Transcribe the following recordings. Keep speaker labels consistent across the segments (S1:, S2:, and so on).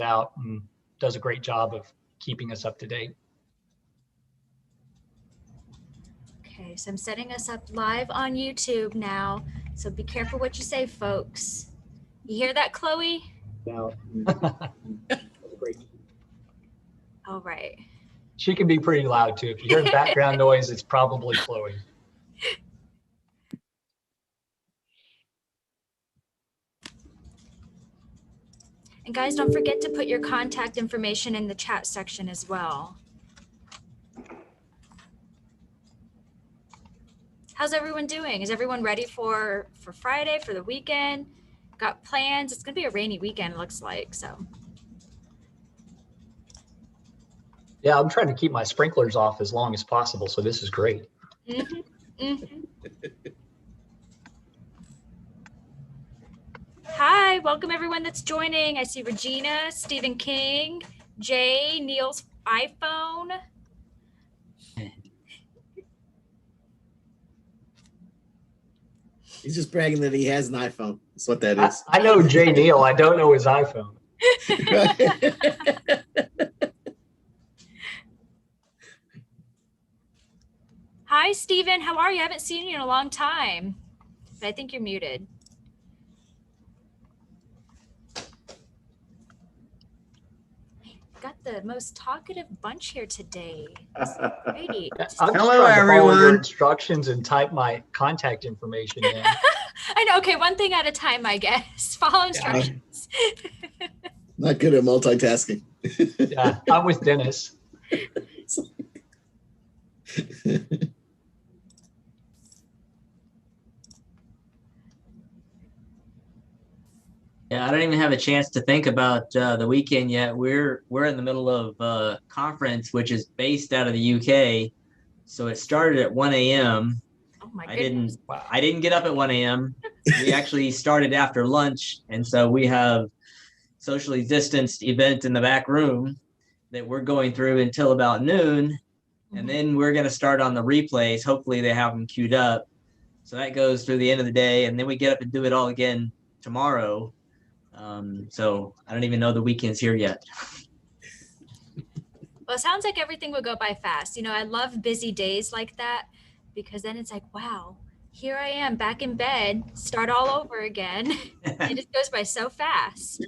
S1: out and does a great job of keeping us up to date.
S2: Okay, so I'm setting us up live on YouTube now. So be careful what you say, folks. You hear that, Chloe?
S1: Out.
S2: All right.
S1: She can be pretty loud too. If you hear the background noise, it's probably Chloe.
S2: And guys, don't forget to put your contact information in the chat section as well. How's everyone doing? Is everyone ready for Friday, for the weekend? Got plans? It's gonna be a rainy weekend, it looks like, so.
S1: Yeah, I'm trying to keep my sprinklers off as long as possible, so this is great.
S2: Hi, welcome everyone that's joining. I see Regina, Stephen King, Jay, Neil's iPhone.
S3: He's just bragging that he has an iPhone. That's what that is.
S1: I know Jay Neil. I don't know his iPhone.
S2: Hi, Stephen. How are you? I haven't seen you in a long time, but I think you're muted. Got the most talkative bunch here today. Great.
S1: I'm just
S4: Hello,
S1: trying to follow your
S4: everyone.
S1: instructions and type my contact information in.
S2: I know. Okay, one thing at a time, I guess. Follow instructions.
S3: Not good at multitasking.
S1: Yeah, I'm with Dennis.
S4: Yeah, I don't even have a chance to think about the weekend yet. We're in the middle of a conference which is based out of the UK, so it started at 1 a.m.
S2: Oh my goodness.
S4: I didn't get up at 1 a.m. We actually started after lunch, and so we have socially distanced event in the back room that we're going through until about noon, and then we're going to start on the replays. Hopefully they have them queued up, so that goes through the end of the day, and then we get up and do it all again tomorrow. So I don't even know the weekend's here yet.
S2: Well, it sounds like everything will go by fast. You know, I love busy days like that because then it's like, wow, here I am back in bed, start all over again. It just goes by so fast.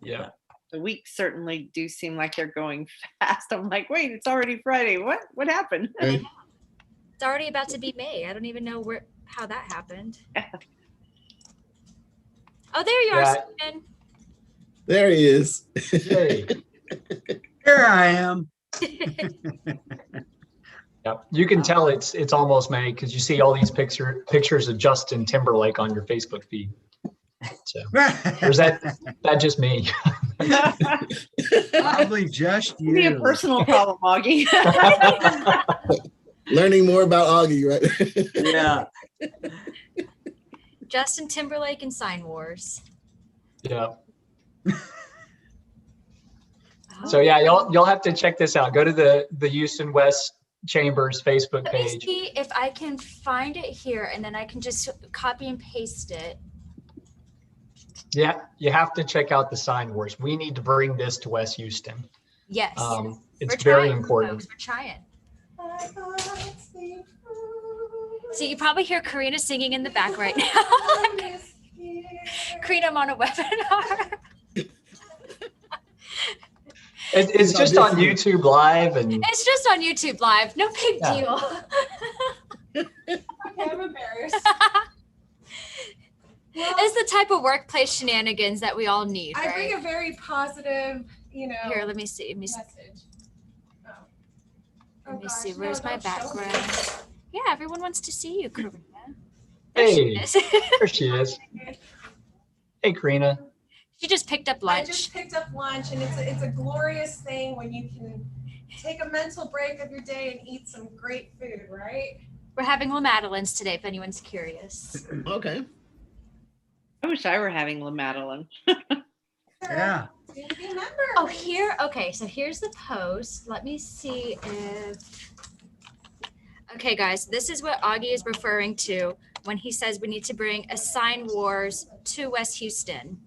S1: Yeah.
S5: The weeks certainly do seem like they're going fast. I'm like, wait, it's already Friday. What happened?
S3: Right.
S2: It's already about to be May. I don't even know how that happened. Oh, there you are,
S1: Yeah.
S2: Stephen.
S3: There he is.
S1: Yay.
S4: Here I am.
S1: Yeah, you can tell it's almost May because you see all these pictures of Justin Timberlake on your Facebook feed. So, or is that just me?
S4: Probably just you.
S5: Be a personal problem, Auggie.
S3: Learning more about Auggie, right?
S4: Yeah.
S2: Justin Timberlake and Sign Wars.
S1: Yeah. So yeah, you'll have to check this out. Go to the Houston West Chambers Facebook
S2: Let me
S1: page.
S2: see if I can find it here and then I can just copy and paste it.
S1: Yeah, you have to check out the Sign Wars. We need to bring this to West Houston.
S2: Yes.
S1: It's
S2: We're
S1: very
S2: trying,
S1: important.
S2: Folks, we're trying. So you probably hear Karina singing in the back right now. Karina, I'm on a webinar.
S1: It's just on YouTube Live, and
S2: It's just on YouTube Live. No big
S1: Yeah.
S2: deal.
S6: I'm embarrassed. Well,
S2: It's the type of workplace shenanigans that we all need,
S6: I bring
S2: right?
S6: a very positive,
S2: Here, let me see.
S6: message. Oh.
S2: Let me
S6: gosh,
S2: see.
S6: no,
S2: Where's my
S6: don't show me.
S2: background? Yeah, everyone wants to see you, Karina.
S1: hey,
S2: There she is.
S1: there she is. Hey, Karina.
S2: She just picked up
S6: I
S2: lunch.
S6: just picked up lunch, and it's a glorious thing when you can take a mental break of your day and eat some great food, right?
S2: We're having La Madeleine's today, if anyone's curious.
S3: Okay.
S5: I wish I were having La Madeline.
S4: Yeah.
S6: Do you remember?
S2: Oh, here. Okay, so here's the post. Let me see if. Okay, guys, this is what Auggie is referring to when he says we need to bring a Sign Wars to West Houston.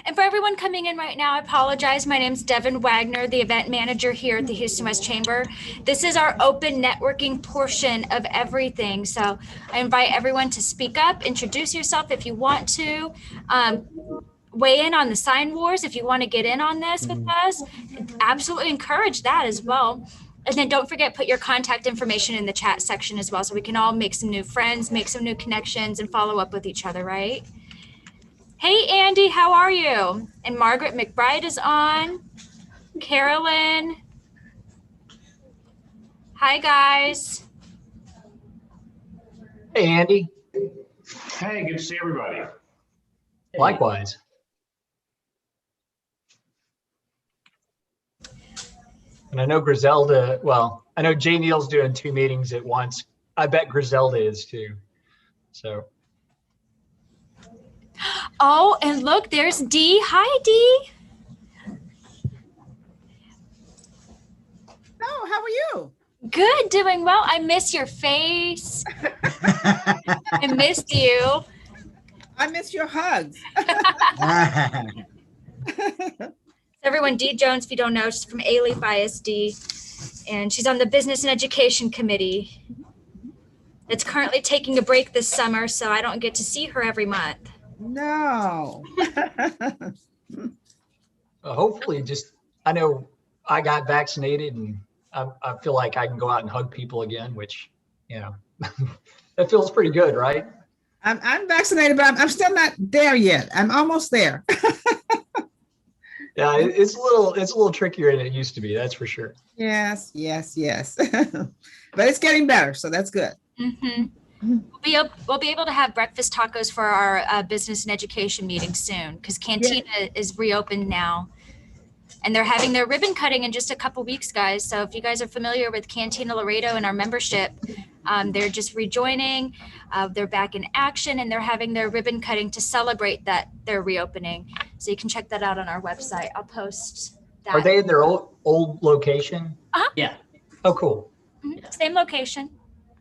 S2: And for everyone coming in right now, I apologize. My name's Devin Wagner, the event manager here at the Houston West Chamber. This is our open networking portion of everything. So I invite everyone to speak up, introduce yourself if you want to, weigh in on the sign wars if you want to get in on this with us. Absolutely encourage that as well. And then don't forget, put your contact information in the chat section as well, so we can all make some new friends, make some new connections, and follow up with each other, right? Hey, Andy, how are you? And Margaret McBride is on. Carolyn. Hi, guys.
S1: Hey, Andy.
S7: Hey, good to see everybody.
S1: Likewise. And I know Griselda, well, I know Jay Neal's doing 2 meetings at once. I bet Griselda is too. So.
S2: Oh, and look, there's Dee. Hi, Dee.
S8: Oh, how are you?
S2: Good, doing well. I miss your face. I missed you.
S8: I miss your hugs.
S2: Everyone, Dee Jones, if you don't know, she's from A-Leaf ISD, and she's on the Business and Education Committee. It's currently taking a break this summer, so I don't get to see her every month.
S8: No.
S1: Hopefully I know I got vaccinated and I feel like I can go out and hug people again, which, that feels pretty good, right?
S8: I'm vaccinated, but I'm still not there yet. I'm almost there.
S1: Yeah, it's a little trickier than it used to be. That's for sure.
S8: Yes. But it's getting better, so that's good.
S2: Mm-hmm. We'll be able to have breakfast tacos for our business and education meeting soon, because Cantina is reopened now, and they're having their ribbon cutting in just a couple weeks, guys. So if you guys are familiar with Cantina Laredo and our membership, they're just rejoining. They're back in action, and they're having their ribbon cutting to celebrate that they're reopening. So you can check that out on our website. I'll post that.
S1: Are they in their old location?
S4: Yeah.
S1: Oh, cool.
S2: Mm-hmm. Same location.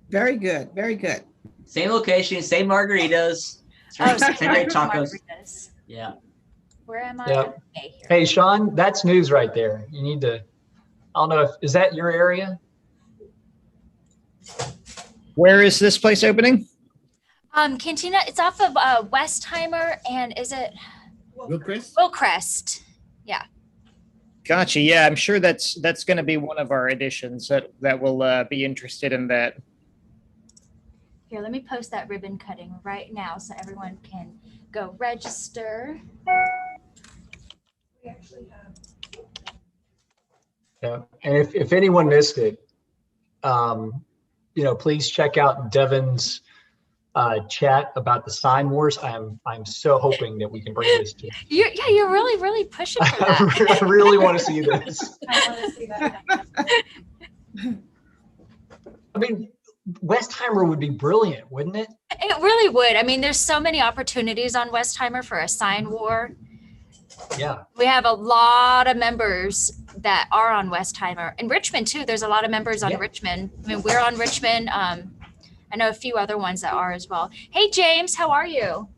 S8: Very good. Very good.
S4: Same location, same margaritas,
S2: Oh,
S4: same great tacos.
S2: margaritas.
S4: Yeah.
S2: Where am I?
S1: Yep.
S2: Okay, here.
S1: Hey, Sean, that's news right there. You need to, I don't know is that your area?
S9: Where is this place opening?
S2: Cantina, it's off of Westheimer, and is it
S3: Wilcrest?
S2: Wilcrest? Yeah.
S9: Gotcha. Yeah, I'm sure that's going to be one of our additions that will be interested in that.
S2: Here, let me post that ribbon cutting right now so everyone can go register.
S6: We actually have.
S1: Yeah. And if anyone missed it, please check out Devin's chat about the sign wars. I'm so hoping that we can bring this to.
S2: You're really pushing for that.
S1: I really want to see this.
S6: I want to see that.
S1: I mean, Westheimer would be brilliant, wouldn't it?
S2: It really would. I mean, there's so many opportunities on Westheimer for a sign war.
S1: Yeah.
S2: We have a lot of members that are on Westheimer. And Richmond, too. There's a lot of members on Richmond. I mean, we're on Richmond. I know a few other ones that are as well. Hey, James, how are you?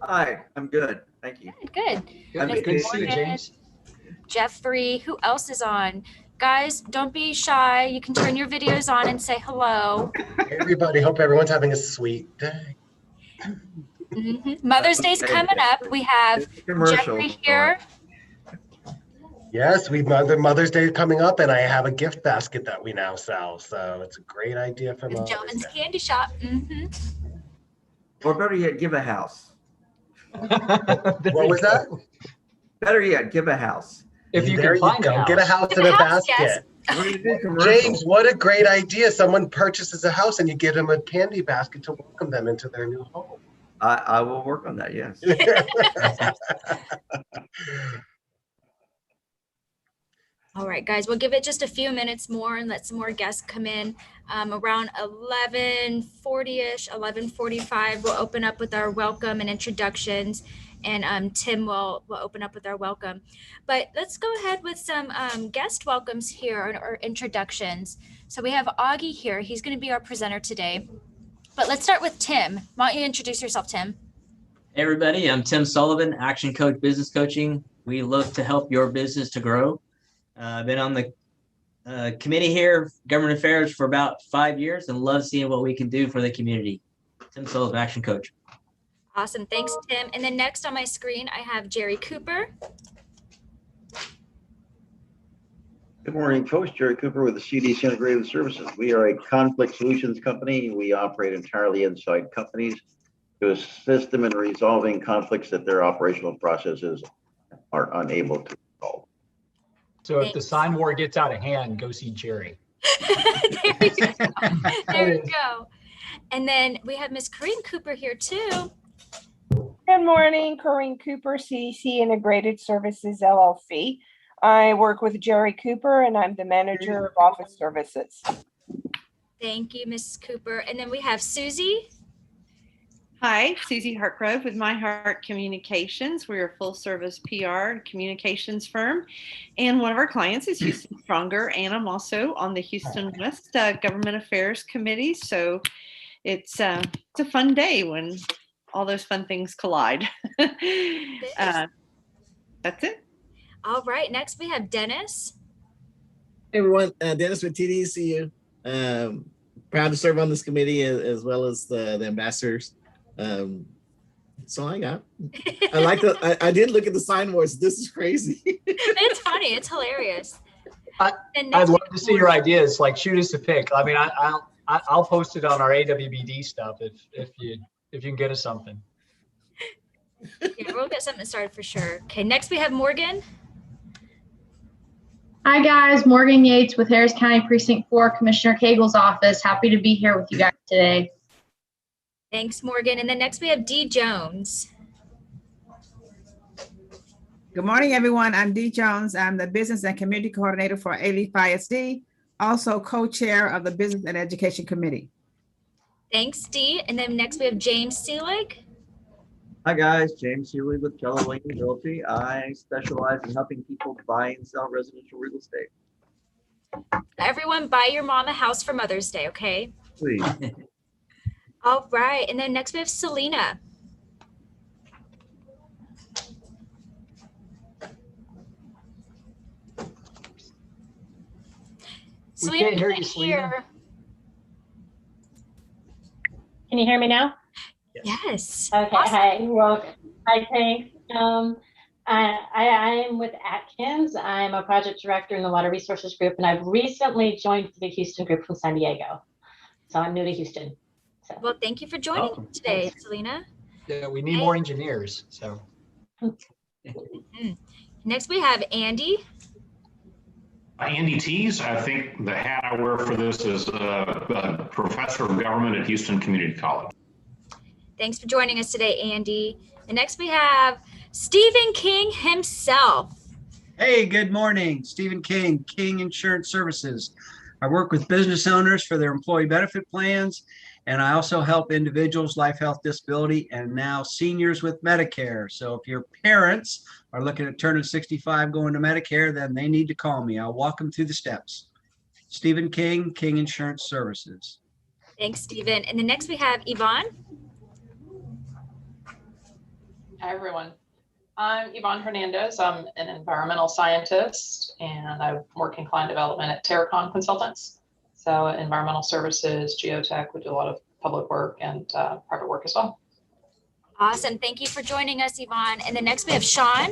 S10: Hi, I'm good. Thank you.
S2: Good.
S1: Good to see you, James.
S2: Jeffrey, who else is on? Guys, don't be shy. You can turn your videos on and say hello.
S11: Hey everybody, hope everyone's having a sweet day.
S2: Mm-hmm. Mother's Day's coming up. We have Jeffrey here.
S11: Yes, Mother's Day coming up, and I have a gift basket that we now sell. So it's a great idea for Mother's
S2: Gentleman's
S11: Day.
S2: Candy Shop. Mm-hmm.
S10: Or better yet, give a house.
S11: What was that?
S10: Better yet, give a house.
S1: If you
S11: There
S1: can find
S11: go.
S1: a house.
S11: Get a house
S2: Give
S11: in
S2: a
S11: a
S2: house,
S11: basket.
S2: yes.
S10: We're gonna do commercials.
S11: James, what a great idea. Someone purchases a house and you give them a candy basket to welcome them into their new home.
S10: I will work on that, yes.
S2: All right, guys, we'll give it just a few minutes more and let some more guests come in. Around 11:40-ish, 11:45, we'll open up with our welcome and introductions, and Tim will open up with our welcome. But let's go ahead with some guest welcomes here or introductions. So we have Auggie here. He's going to be our presenter today. But let's start with Tim. Why don't you introduce yourself, Tim?
S4: Hey everybody, I'm Tim Sullivan, Action Coach Business Coaching. We look to help your business to grow. I've been on the committee here, Government Affairs, for about 5 years and love seeing what we can do for the community. Tim Sullivan, Action Coach.
S2: Awesome. Thanks, Tim. And then next on my screen, I have Jerry Cooper.
S12: Good morning, Coach. Jerry Cooper with the CDC Integrated Services. We are a conflict solutions company. We operate entirely inside companies to assist them in resolving conflicts that their operational processes are unable to resolve.
S1: So if the sign war gets out of hand, go see Jerry.
S2: There you go. There you go. And then we have Miss Corinne Cooper here too.
S13: Good morning, Corinne Cooper, CDC Integrated Services LLC. I work with Jerry Cooper and I'm the manager of office services.
S2: Thank you, Miss Cooper. And then we have Susie.
S5: Hi, Susie Hartgrove with My Heart Communications. We're a full service PR and communications firm. And one of our clients is Houston Stronger. And I'm also on the Houston West Government Affairs Committee. So it's a fun day when all those fun things collide. That's it.
S2: All right. Next we have Dennis.
S3: Hey everyone, Dennis with TDCU. Proud to serve on this committee as well as the ambassadors. That's all I got. I did look at the sign wars. This is crazy.
S2: It's funny. It's hilarious.
S1: I'd love to see your ideas. Like, shoot us a pic. I mean, I'll post it on our AWBD stuff if you can get us something.
S2: Yeah, we'll get something started for sure. Okay, next we have Morgan.
S14: Hi guys, Morgan Yates with Harris County Precinct 4, Commissioner Cagle's office. Happy to be here with you guys today.
S2: Thanks, Morgan. And then next we have Dee Jones.
S8: Good morning, everyone. I'm Dee Jones. I'm the Business and Community Coordinator for A-Leaf ISD, also co-chair of the Business and Education Committee.
S2: Thanks, Dee. And then next we have James Seelig.
S10: Hi guys, James Hewley with Keller Williams Realty. I specialize in helping people buy and sell residential real estate.
S2: Everyone, buy your mom a house for Mother's Day, okay?
S10: Please.
S2: All right. And then next we have Selena.
S1: We can't hear you, Selena.
S15: Can you hear me now?
S2: Yes.
S15: Okay.
S2: Awesome.
S15: Hi. Well, hi. Thanks. I am with Atkins. I'm a project director in the Water Resources Group, and I've recently joined the Houston group from San Diego. So I'm new to Houston. So.
S2: Well, thank you for joining us today, Selena.
S1: Yeah, we need more engineers. So.
S2: Next we have Andy.
S7: Andy Tees. I think the hat I wear for this is a professor of government at Houston Community College.
S2: Thanks for joining us today, Andy. And next we have Stephen King himself.
S16: Hey, good morning. Stephen King, King Insurance Services. I work with business owners for their employee benefit plans, and I also help individuals, life, health, disability, and now seniors with Medicare. So if your parents are looking at turning 65 going to Medicare, then they need to call me. I'll walk them through the steps. Stephen King, King Insurance Services.
S2: Thanks, Stephen. And then next we have Yvonne.
S17: Hi, everyone. I'm Yvonne Hernandez. I'm an environmental scientist, and I work in client development at Terracon Consultants. So environmental services, geotech, we do a lot of public work and private work as well.
S2: Awesome. Thank you for joining us, Yvonne. And then next we have Sean.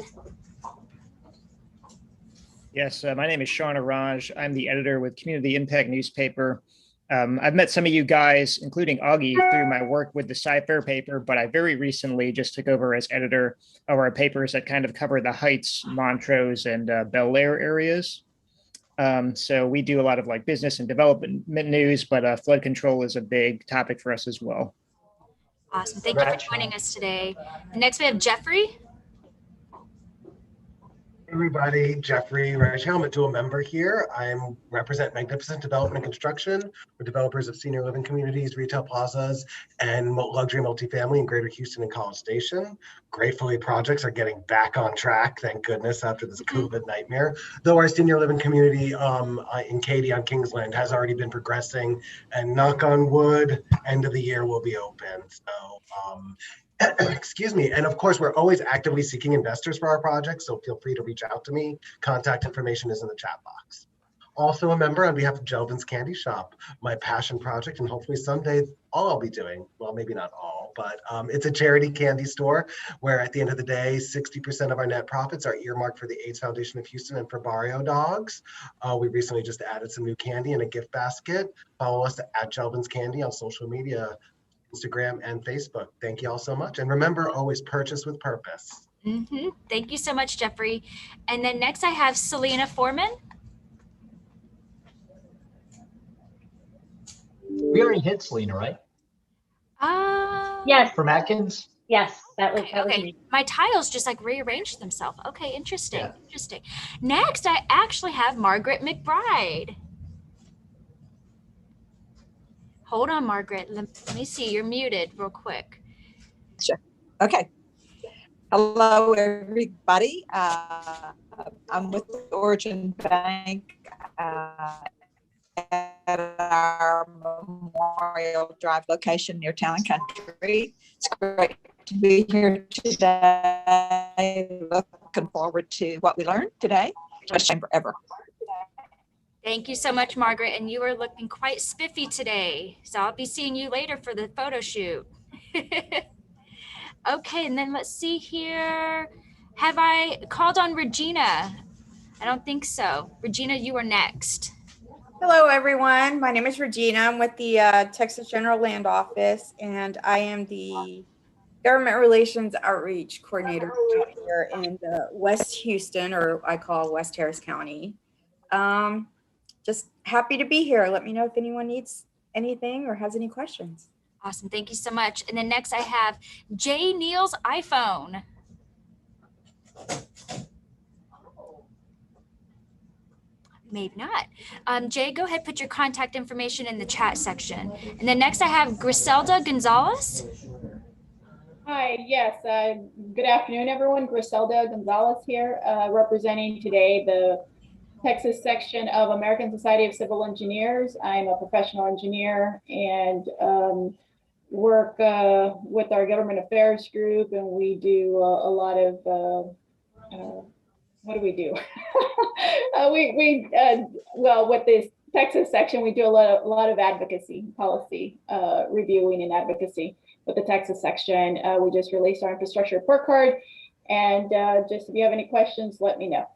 S9: Yes, my name is Sean Arage. I'm the editor with Community Impact Newspaper. I've met some of you guys, including Auggie, through my work with the Sci-Fair paper, but I very recently just took over as editor of our papers that kind of cover the Heights, Montrose, and Bel Air areas. So we do a lot of like business and development news, but flood control is a big topic for us as well.
S2: Awesome. Thank you for joining us today. And next we have Jeffrey.
S11: Everybody, Jeffrey Reichhelmet, dual member here. I represent Magnificent Development and Construction. We're developers of senior living communities, retail plazas, and luxury multifamily in Greater Houston and College Station. Gratefully, projects are getting back on track, thank goodness, after this COVID nightmare. Though our senior living community in Katy on Kingsland has already been progressing, and knock on wood, end of the year will be open. So Excuse me. And of course, we're always actively seeking investors for our projects, so feel free to reach out to me. Contact information is in the chat box. Also a member on behalf of Jelvin's Candy Shop, my passion project, and hopefully someday all I'll be doing, well, maybe not all, but it's a charity candy store where at the end of the day, 60% of our net profits are earmarked for the AIDS Foundation of Houston and for Barrio Dogs. We recently just added some new candy in a gift basket. Follow us at Jelvin's Candy on social media, Instagram and Facebook. Thank you all so much. And remember, always purchase with purpose.
S2: Thank you so much, Jeffrey. And then next I have Selena Foreman.
S1: We already hit Selena, right?
S15: Yes.
S1: From Atkins?
S15: Yes, that was
S2: Okay.
S15: me.
S2: My tiles just like rearranged themselves. Okay, interesting. Interesting. Next, I actually have Margaret McBride. Hold on, Margaret. Let me see. You're muted real quick.
S18: Sure. Okay. Hello, everybody. I'm with the Origin Bank at our Memorial Drive location near Town and Country. It's great to be here today. Looking forward to what we learned today. Best chamber ever.
S2: Thank you so much, Margaret. And you are looking quite spiffy today. So I'll be seeing you later for the photo shoot. Okay, and then let's see here. Have I called on Regina? I don't think so. Regina, you are next.
S19: Hello, everyone. My name is Regina. I'm with the Texas General Land Office, and I am the Government Relations Outreach Coordinator here in West Houston, or I call West Harris County. Just happy to be here. Let me know if anyone needs anything or has any questions.
S2: Awesome. Thank you so much. And then next I have Jay Neal's iPhone. Maybe not. Jay, go ahead, put your contact information in the chat section. And then next I have Griselda Gonzalez.
S20: Hi, yes. Good afternoon, everyone. Griselda Gonzalez here, representing today the Texas section of American Society of Civil Engineers. I'm a professional engineer and work with our government affairs group, and we do a lot of what do we do? Well, with this Texas section, we do a lot of advocacy, policy reviewing and advocacy with the Texas section. We just released our infrastructure report card, and just if you have any questions, let me know.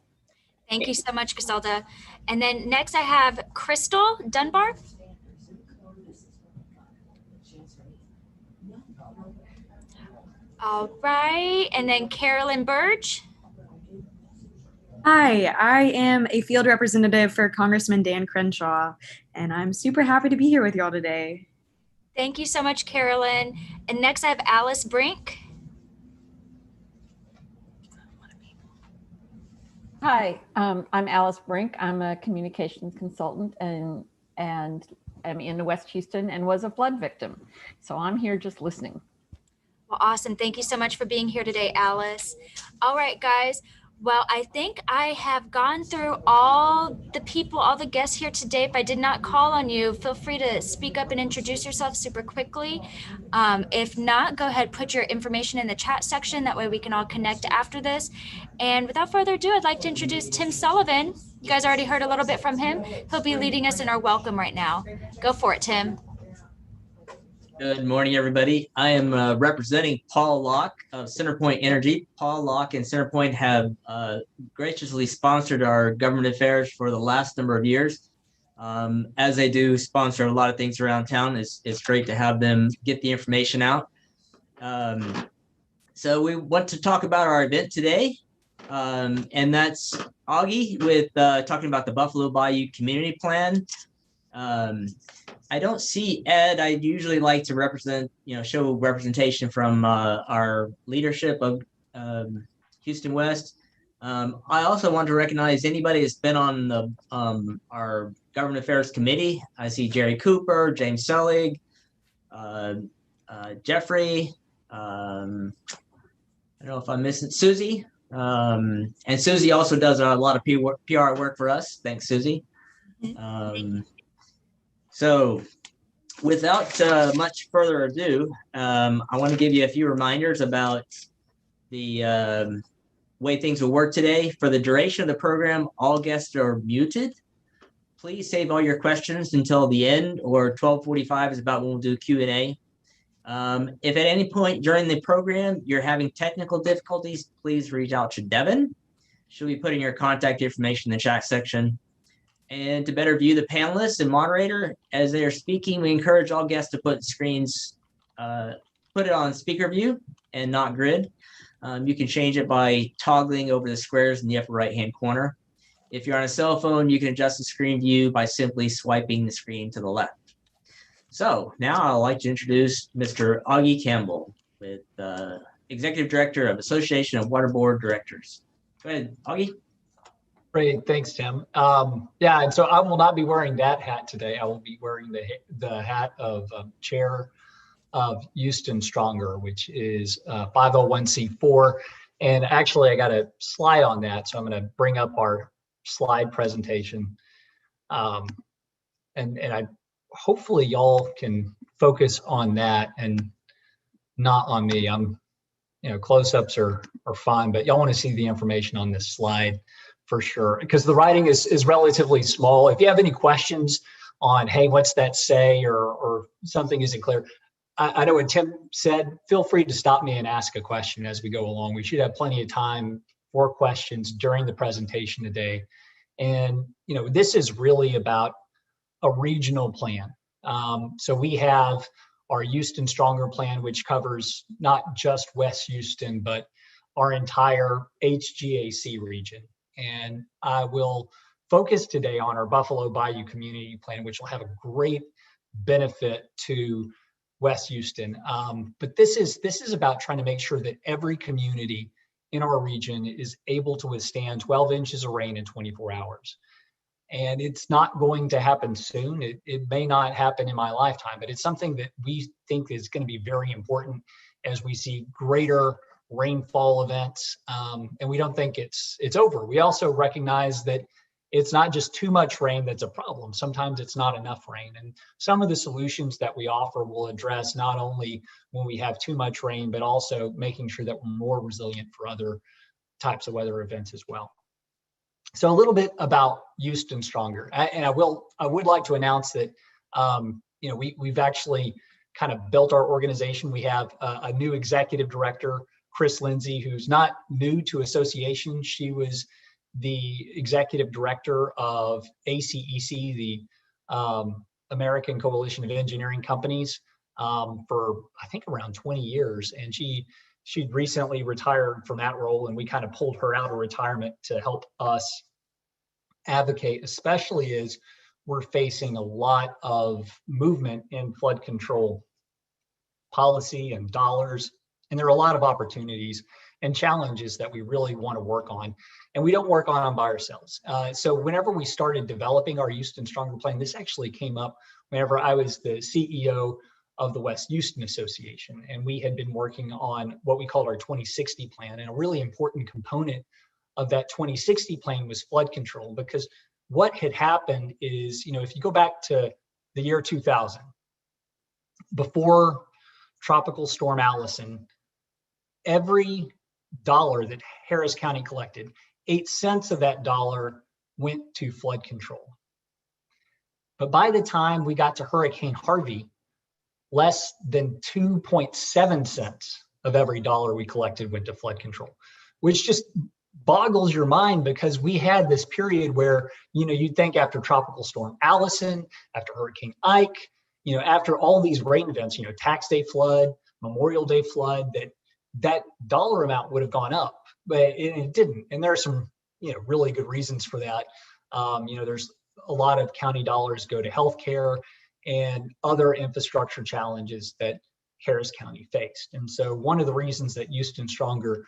S2: Thank you so much, Griselda. And then next I have Crystal Dunbar. All right, and then Carolyn Burge.
S21: Hi, I am a field representative for Congressman Dan Crenshaw, and I'm super happy to be here with y'all today.
S2: Thank you so much, Carolyn. And next I have Alice Brink.
S22: Hi, I'm Alice Brink. I'm a communications consultant and I'm in West Houston and was a flood victim. So I'm here just listening.
S2: Well, awesome. Thank you so much for being here today, Alice. All right, guys. Well, I think I have gone through all the people, all the guests here today. If I did not call on you, feel free to speak up and introduce yourself super quickly. If not, go ahead, put your information in the chat section. That way we can all connect after this. And without further ado, I'd like to introduce Tim Sullivan. You guys already heard a little bit from him. He'll be leading us in our welcome right now. Go for it, Tim.
S4: Good morning, everybody. I am representing Paul Locke of Centerpoint Energy. Paul Locke and Centerpoint have graciously sponsored our government affairs for the last number of years. As they do sponsor a lot of things around town, it's great to have them get the information out. So we want to talk about our event today, and that's Auggie with talking about the Buffalo Bayou Community Plan. I don't see Ed. I usually like to represent, show representation from our leadership of Houston West. I also want to recognize anybody that's been on the our Government Affairs Committee. I see Jerry Cooper, James Selig, Jeffrey. I don't know if I'm missing Susie. And Susie also does a lot of PR work for us. Thanks, Susie. So without much further ado, I want to give you a few reminders about the way things will work today. For the duration of the program, all guests are muted. Please save all your questions until the end, or 12:45 is about when we'll do Q&A. If at any point during the program you're having technical difficulties, please reach out to Devin. She'll be putting your contact information in the chat section. And to better view the panelists and moderator as they are speaking, we encourage all guests to put it on speaker view and not grid. You can change it by toggling over the squares in the upper right-hand corner. If you're on a cell phone, you can adjust the screen view by simply swiping the screen to the left. So now I'd like to introduce Mr. Auggie Campbell, with Executive Director of Association of Water Board Directors. Go ahead, Auggie.
S1: Great, thanks, Tim. Yeah, and so I will not be wearing that hat today. I will be wearing the hat of Chair of Houston Stronger, which is 501c4. And actually, I got a slide on that, so I'm going to bring up our slide presentation. And I hopefully y'all can focus on that and not on me. Close-ups are fine, but y'all want to see the information on this slide for sure, because the writing is relatively small. If you have any questions on, hey, what's that say, or something isn't clear, I know what Tim said, feel free to stop me and ask a question as we go along. We should have plenty of time for questions during the presentation today. And, this is really about a regional plan. So we have our Houston Stronger plan, which covers not just West Houston, but our entire HGAC region. And I will focus today on our Buffalo Bayou community plan, which will have a great benefit to West Houston. But this is about trying to make sure that every community in our region is able to withstand 12 inches of rain in 24 hours. And it's not going to happen soon. It may not happen in my lifetime, but it's something that we think is going to be very important as we see greater rainfall events. And we don't think it's over. We also recognize that it's not just too much rain that's a problem. Sometimes it's not enough rain. And some of the solutions that we offer will address not only when we have too much rain, but also making sure that we're more resilient for other types of weather events as well. So a little bit about Houston Stronger. And I would like to announce that, we've actually kind of built our organization. We have a new executive director, Chris Lindsey, who's not new to association. She was the executive director of ACEC, the American Coalition of Engineering Companies, for I think around 20 years. And she'd recently retired from that role, and we kind of pulled her out of retirement to help us advocate, especially as we're facing a lot of movement in flood control policy and dollars. And there are a lot of opportunities and challenges that we really want to work on. And we don't work on them by ourselves. So whenever we started developing our Houston Stronger plan, this actually came up whenever I was the CEO of the West Houston Association. And we had been working on what we called our 2060 plan. And a really important component of that 2060 plan was flood control, because what had happened is, if you go back to the year 2000, before Tropical Storm Allison, every dollar that Harris County collected, 8 cents of that dollar went to flood control. But by the time we got to Hurricane Harvey, less than 2.7 cents of every dollar we collected went to flood control, which just boggles your mind, because we had this period where, you'd think after Tropical Storm Allison, after Hurricane Ike, after all these rain events, Tax Day flood, Memorial Day flood, that dollar amount would have gone up, but it didn't. And there are some, really good reasons for that. There's a lot of county dollars go to healthcare and other infrastructure challenges that Harris County faced. And so one of the reasons that Houston Stronger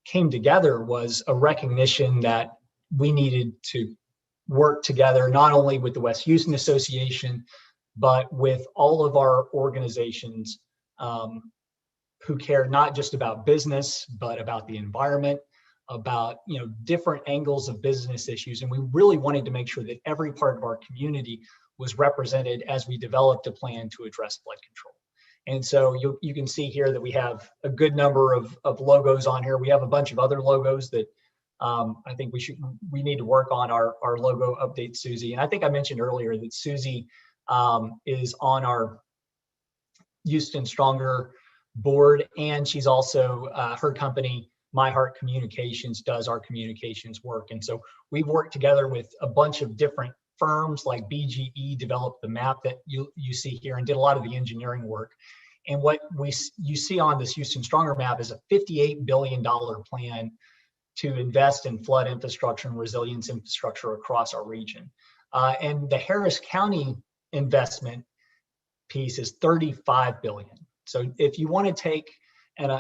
S1: came together was a recognition that we needed to work together, not only with the West Houston Association, but with all of our organizations who care not just about business, but about the environment, about different angles of business issues. And we really wanted to make sure that every part of our community was represented as we developed a plan to address flood control. And so you can see here that we have a good number of logos on here. We have a bunch of other logos that I think we need to work on our logo update, Susie. And I think I mentioned earlier that Susie is on our Houston Stronger board, and she's also, her company, My Heart Communications, does our communications work. And so we've worked together with a bunch of different firms, like BGE developed the map that you see here and did a lot of the engineering work. And what you see on this Houston Stronger map is a $58 billion plan to invest in flood infrastructure and resilience infrastructure across our region. And the Harris County investment piece is $35 billion. So if you want to take and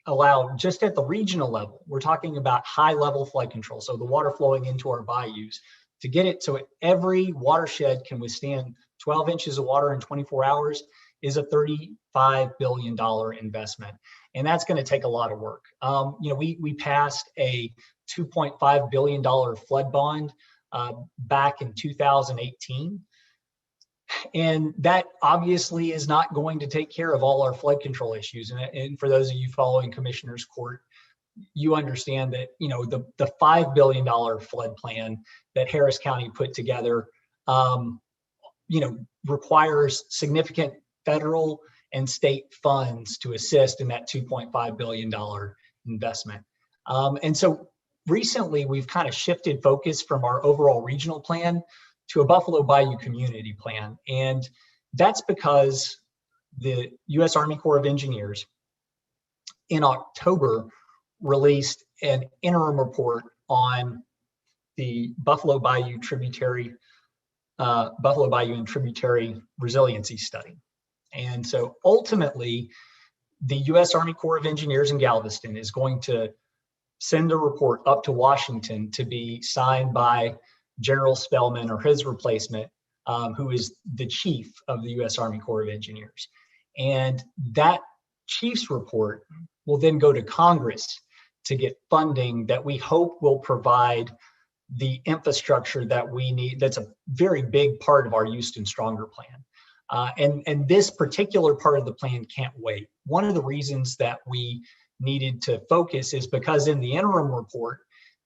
S1: allow just at the regional level, we're talking about high level flood control, so the water flowing into our bayous, to get it so every watershed can withstand 12 inches of water in 24 hours is a $35 billion investment. And that's going to take a lot of work. We passed a $2.5 billion flood bond back in 2018. And that obviously is not going to take care of all our flood control issues. And for those of you following Commissioner's Court, you understand that, the $5 billion flood plan that Harris County put together, requires significant federal and state funds to assist in that $2.5 billion investment. And so recently we've kind of shifted focus from our overall regional plan to a Buffalo Bayou community plan. And that's because the U.S. Army Corps of Engineers in October released an interim report on the Buffalo Bayou and tributary resiliency study. And so ultimately, the U.S. Army Corps of Engineers in Galveston is going to send a report up to Washington to be signed by General Spellman or his replacement, who is the chief of the U.S. Army Corps of Engineers. And that chief's report will then go to Congress to get funding that we hope will provide the infrastructure that we need. That's a very big part of our Houston Stronger plan. And this particular part of the plan can't wait. One of the reasons that we needed to focus is because in the interim report,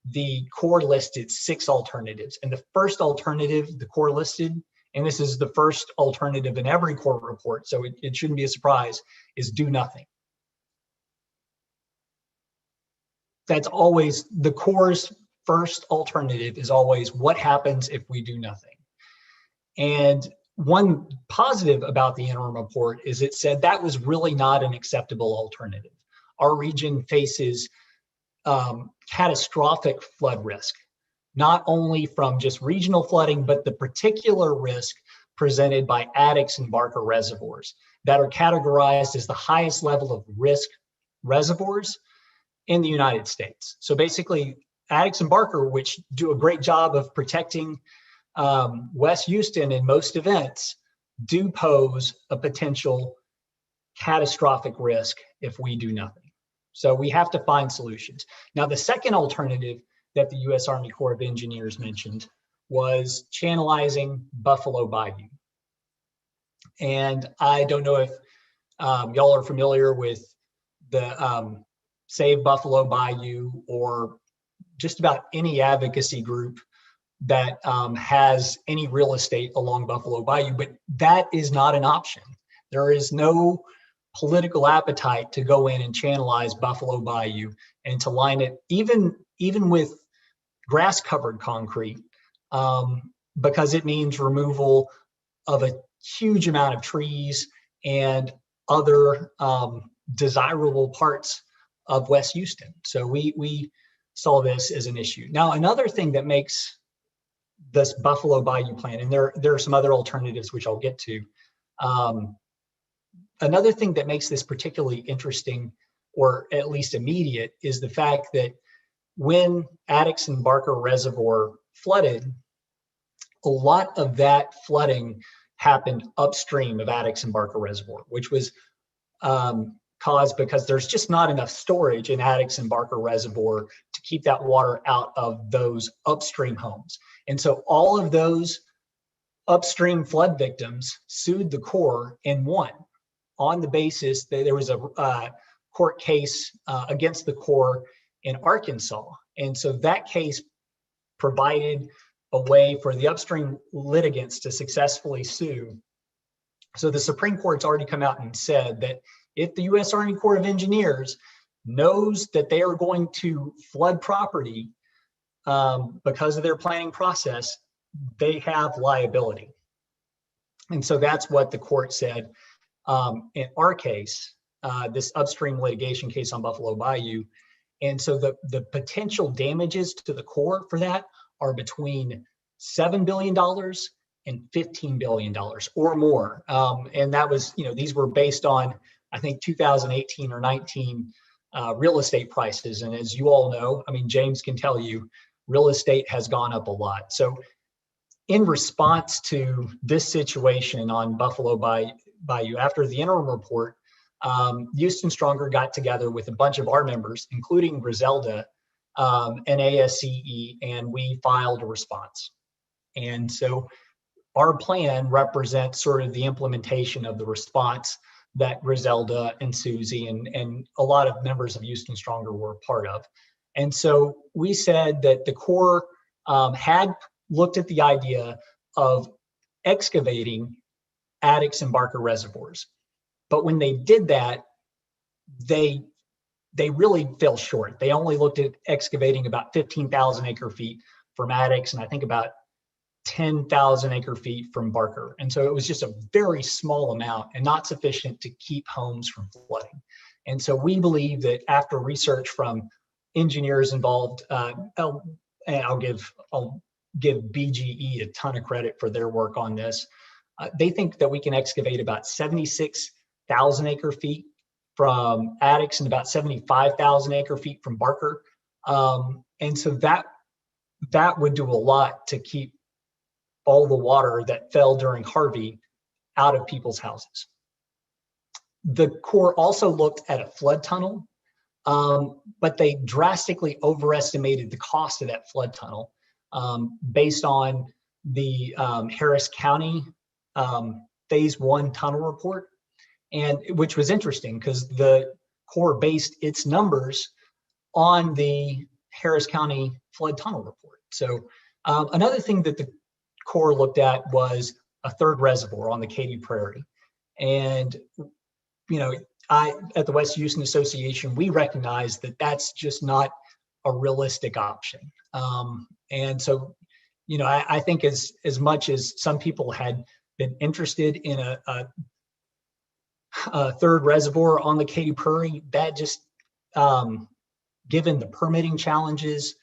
S1: the Corps listed 6 alternatives. And the first alternative the Corps listed, and this is the first alternative in every Corps report, so it shouldn't be a surprise, is do nothing. That's always the Corps' first alternative, is always what happens if we do nothing. And one positive about the interim report is it said that was really not an acceptable alternative. Our region faces catastrophic flood risk, not only from just regional flooding, but the particular risk presented by Addicks and Barker reservoirs that are categorized as the highest level of risk reservoirs in the United States. So basically, Addicks and Barker, which do a great job of protecting West Houston in most events, do pose a potential catastrophic risk if we do nothing. So we have to find solutions. Now, the second alternative that the U.S. Army Corps of Engineers mentioned was channelizing Buffalo Bayou. And I don't know if y'all are familiar with the Save Buffalo Bayou or just about any advocacy group that has any real estate along Buffalo Bayou, but that is not an option. There is no political appetite to go in and channelize Buffalo Bayou and to line it even with grass-covered concrete, because it means removal of a huge amount of trees and other desirable parts of West Houston. So we saw this as an issue. Now, another thing that makes this Buffalo Bayou plan, and there are some other alternatives which I'll get to, another thing that makes this particularly interesting, or at least immediate, is the fact that when Addicks and Barker Reservoir flooded, a lot of that flooding happened upstream of Addicks and Barker Reservoir, which was caused because there's just not enough storage in Addicks and Barker Reservoir to keep that water out of those upstream homes. And so all of those upstream flood victims sued the Corps and won on the basis that there was a court case against the Corps in Arkansas. And so that case provided a way for the upstream litigants to successfully sue. So the Supreme Court's already come out and said that if the U.S. Army Corps of Engineers knows that they are going to flood property because of their planning process, they have liability. And so that's what the court said in our case, this upstream litigation case on Buffalo Bayou. And so the potential damages to the Corps for that are between $7 billion and $15 billion or more. And that was, these were based on, I think, 2018 or 19 real estate prices. And as you all know, I mean, James can tell you, real estate has gone up a lot. So in response to this situation on Buffalo Bayou, after the interim report, Houston Stronger got together with a bunch of our members, including Griselda and ASCE, and we filed a response. And so our plan represents sort of the implementation of the response that Griselda and Susie and a lot of members of Houston Stronger were a part of. And so we said that the Corps had looked at the idea of excavating Addicks and Barker reservoirs. But when they did that, they really fell short. They only looked at excavating about 15,000 acre feet from Addicks and I think about 10,000 acre feet from Barker. And so it was just a very small amount and not sufficient to keep homes from flooding. And so we believe that after research from engineers involved, I'll give BGE a ton of credit for their work on this. They think that we can excavate about 76,000 acre feet from Addicks and about 75,000 acre feet from Barker. And so that would do a lot to keep all the water that fell during Harvey out of people's houses. The Corps also looked at a flood tunnel, but they drastically overestimated the cost of that flood tunnel based on the Harris County Phase 1 tunnel report, and which was interesting because the Corps based its numbers on the Harris County flood tunnel report. So another thing that the Corps looked at was a third reservoir on the Katy Prairie. And, at the West Houston Association, we recognize that that's just not a realistic option. And so, I think as much as some people had been interested in a third reservoir on the Katy Prairie, that just, given the permitting challenges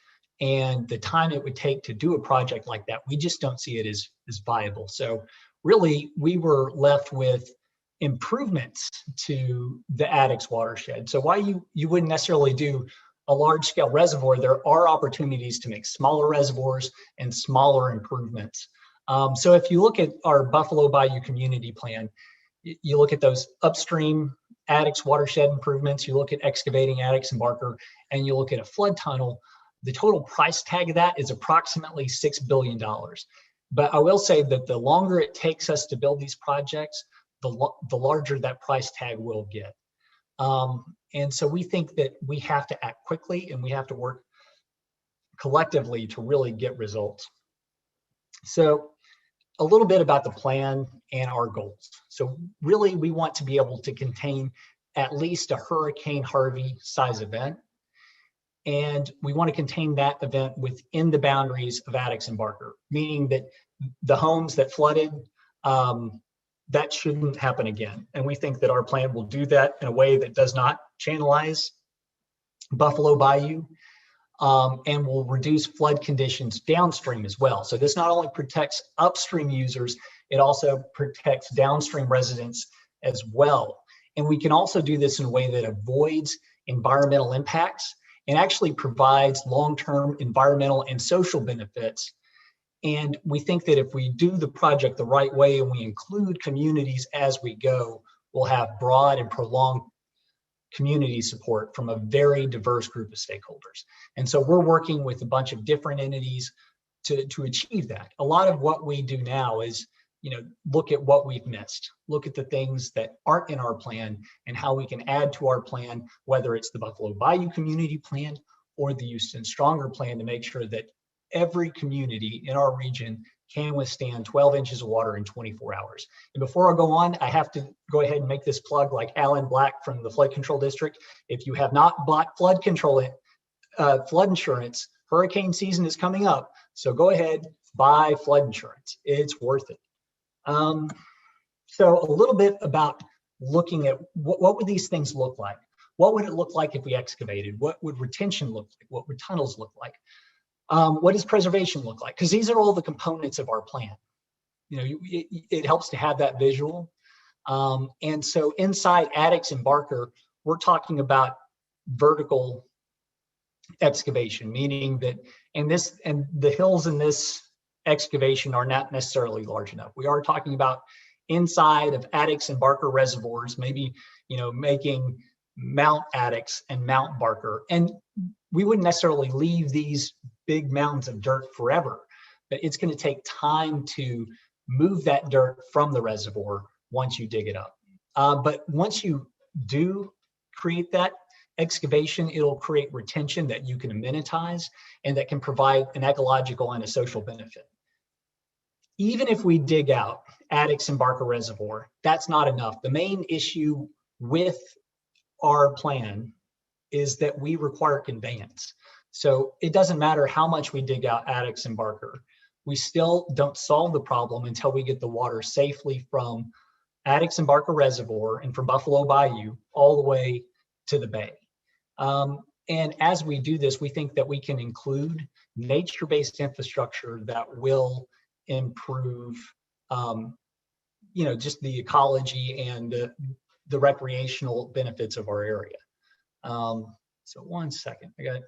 S1: and the time it would take to do a project like that, we just don't see it as viable. So really, we were left with improvements to the Addicks watershed. So while you wouldn't necessarily do a large scale reservoir, there are opportunities to make smaller reservoirs and smaller improvements. So if you look at our Buffalo Bayou community plan, you look at those upstream Addicks watershed improvements, you look at excavating Addicks and Barker, and you look at a flood tunnel, the total price tag of that is approximately $6 billion. But I will say that the longer it takes us to build these projects, the larger that price tag will get. And so we think that we have to act quickly and we have to work collectively to really get results. So a little bit about the plan and our goals. So really, we want to be able to contain at least a Hurricane Harvey size event. And we want to contain that event within the boundaries of Addicks and Barker, meaning that the homes that flooded, that shouldn't happen again. And we think that our plan will do that in a way that does not channelize Buffalo Bayou and will reduce flood conditions downstream as well. So this not only protects upstream users, it also protects downstream residents as well. And we can also do this in a way that avoids environmental impacts and actually provides long-term environmental and social benefits. And we think that if we do the project the right way and we include communities as we go, we'll have broad and prolonged community support from a very diverse group of stakeholders. And so we're working with a bunch of different entities to achieve that. A lot of what we do now is, look at what we've missed, look at the things that aren't in our plan and how we can add to our plan, whether it's the Buffalo Bayou Community Plan or the Houston Stronger Plan, to make sure that every community in our region can withstand 12 inches of water in 24 hours. And before I go on, I have to go ahead and make this plug like Alan Black from the Flood Control District. If you have not bought flood insurance, hurricane season is coming up. So go ahead, buy flood insurance. It's worth it. So a little bit about looking at what would these things look like? What would it look like if we excavated? What would retention look like? What would tunnels look like? What does preservation look like? Because these are all the components of our plan. It helps to have that visual. And so inside Addicks and Barker, we're talking about vertical excavation, meaning that and the hills in this excavation are not necessarily large enough. We are talking about inside of Addicks and Barker reservoirs, maybe making Mount Addicks and Mount Barker. And we wouldn't necessarily leave these big mounds of dirt forever, but it's going to take time to move that dirt from the reservoir once you dig it up. But once you do create that excavation, it'll create retention that you can amenitize and that can provide an ecological and a social benefit. Even if we dig out Addicks and Barker Reservoir, that's not enough. The main issue with our plan is that we require conveyance. So it doesn't matter how much we dig out Addicks and Barker. We still don't solve the problem until we get the water safely from Addicks and Barker Reservoir and from Buffalo Bayou all the way to the bay. And as we do this, we think that we can include nature-based infrastructure that will improve, just the ecology and the recreational benefits of our area. So one second, I got.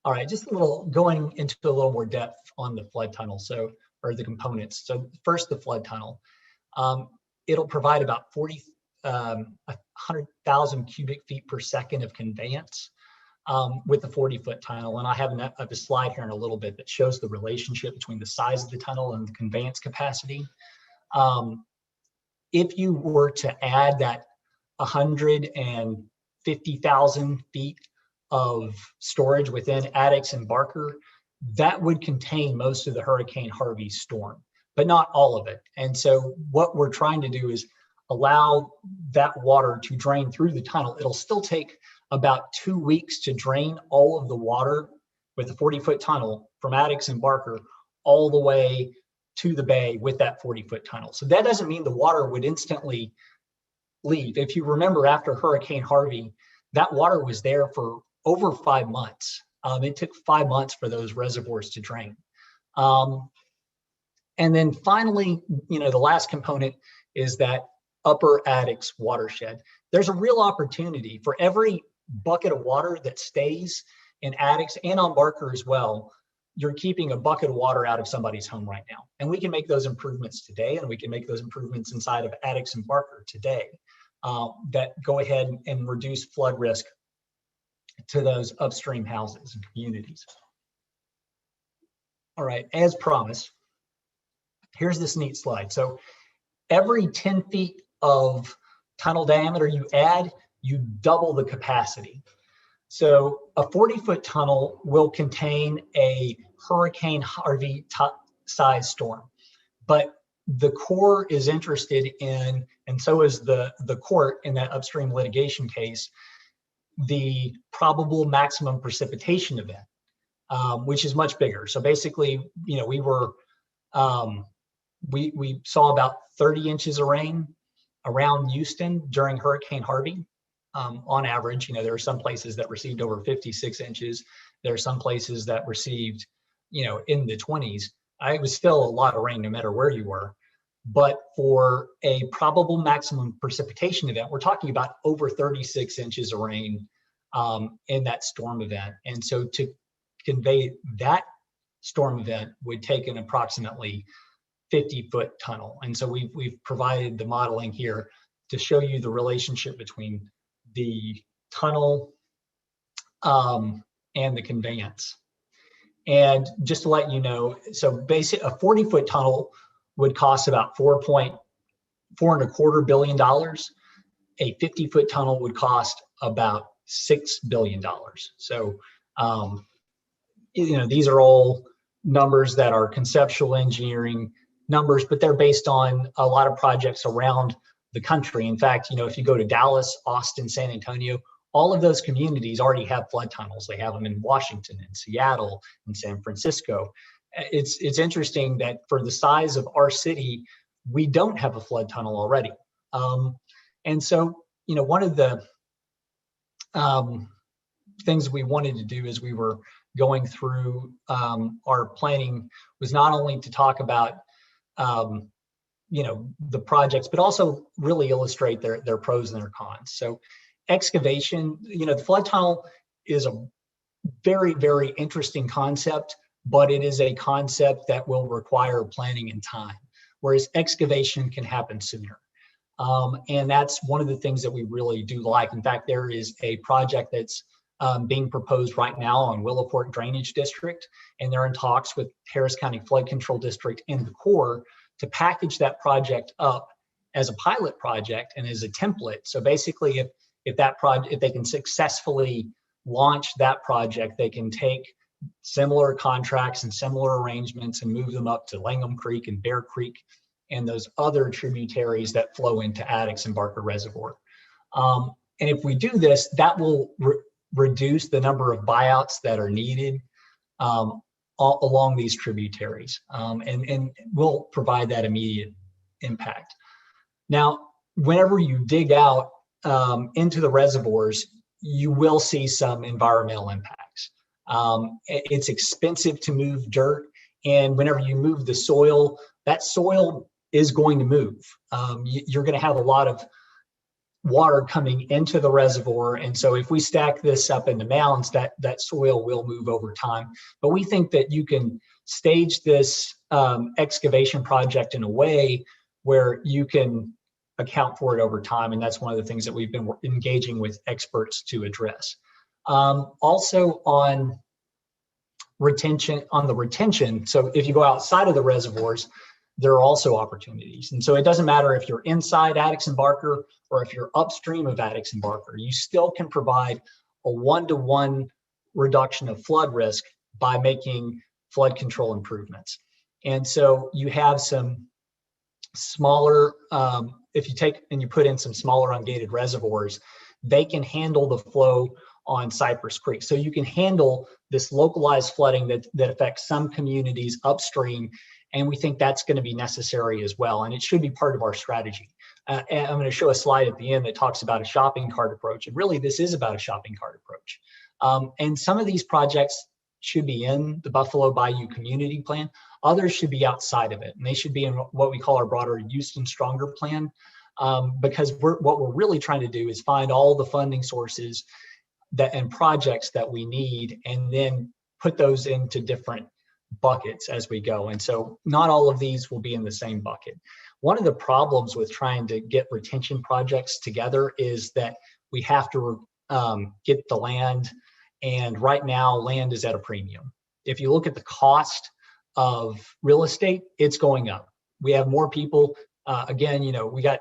S1: All right, just going into a little more depth on the flood tunnel, or the components. So first, the flood tunnel. It'll provide about 100,000 cubic feet per second of conveyance with the 40-foot tunnel. And I have a slide here in a little bit that shows the relationship between the size of the tunnel and the conveyance capacity. If you were to add that 150,000 feet of storage within Addicks and Barker, that would contain most of the Hurricane Harvey storm, but not all of it. And so what we're trying to do is allow that water to drain through the tunnel. It'll still take about 2 weeks to drain all of the water with the 40-foot tunnel from Addicks and Barker all the way to the bay with that 40-foot tunnel. So that doesn't mean the water would instantly leave. If you remember, after Hurricane Harvey, that water was there for over 5 months. It took 5 months for those reservoirs to drain. And then finally, the last component is that upper Addicks watershed. There's a real opportunity for every bucket of water that stays in Addicks and on Barker as well. You're keeping a bucket of water out of somebody's home right now. And we can make those improvements today, and we can make those improvements inside of Addicks and Barker today that go ahead and reduce flood risk to those upstream houses and communities. All right, as promised, here's this neat slide. So every 10 feet of tunnel diameter you add, you double the capacity. So a 40-foot tunnel will contain a Hurricane Harvey size storm, but the Corps is interested in, and so is the court in that upstream litigation case, the probable maximum precipitation event, which is much bigger. So basically, we saw about 30 inches of rain around Houston during Hurricane Harvey. On average, there are some places that received over 56 inches. There are some places that received, in the 20s. It was still a lot of rain no matter where you were. But for a probable maximum precipitation event, we're talking about over 36 inches of rain in that storm event. And so to convey that storm event would take an approximately 50-foot tunnel. And so we've provided the modeling here to show you the relationship between the tunnel and the conveyance. And just to let you know, so basically a 40-foot tunnel would cost about $4.25 billion. A 50-foot tunnel would cost about $6 billion. So, these are all numbers that are conceptual engineering numbers, but they're based on a lot of projects around the country. In fact, if you go to Dallas, Austin, San Antonio, all of those communities already have flood tunnels. They have them in Washington, in Seattle, in San Francisco. It's interesting that for the size of our city, we don't have a flood tunnel already. And so, one of the things we wanted to do as we were going through our planning was not only to talk about the projects, but also really illustrate their pros and their cons. So excavation, the flood tunnel is a very, very interesting concept, but it is a concept that will require planning and time, whereas excavation can happen sooner. And that's one of the things that we really do like. In fact, there is a project that's being proposed right now on Willow Fork Drainage District, and they're in talks with Harris County Flood Control District and the Corps to package that project up as a pilot project and as a template. So basically, if they can successfully launch that project, they can take similar contracts and similar arrangements and move them up to Langham Creek and Bear Creek and those other tributaries that flow into Addicks and Barker Reservoir. And if we do this, that will reduce the number of buyouts that are needed along these tributaries, and will provide that immediate impact. Now, whenever you dig out into the reservoirs, you will see some environmental impacts. It's expensive to move dirt, and whenever you move the soil, that soil is going to move. You're going to have a lot of water coming into the reservoir, and so if we stack this up into mounds, that soil will move over time. But we think that you can stage this excavation project in a way where you can account for it over time, and that's one of the things that we've been engaging with experts to address. Also on the retention, so if you go outside of the reservoirs, there are also opportunities. And so it doesn't matter if you're inside Addicks and Barker or if you're upstream of Addicks and Barker, you still can provide a one-to-one reduction of flood risk by making flood control improvements. And so you have some smaller, if you take and you put in some smaller ungated reservoirs, they can handle the flow on Cypress Creek. So you can handle this localized flooding that affects some communities upstream. And we think that's going to be necessary as well. And it should be part of our strategy. And I'm going to show a slide at the end that talks about a shopping cart approach. And really, this is about a shopping cart approach. And some of these projects should be in the Buffalo Bayou Community Plan. Others should be outside of it. And they should be in what we call our broader Houston Stronger Plan. Because what we're really trying to do is find all the funding sources and projects that we need, and then put those into different buckets as we go. And so not all of these will be in the same bucket. One of the problems with trying to get retention projects together is that we have to get the land, and right now land is at a premium. If you look at the cost of real estate, it's going up. We have more people. Again, we got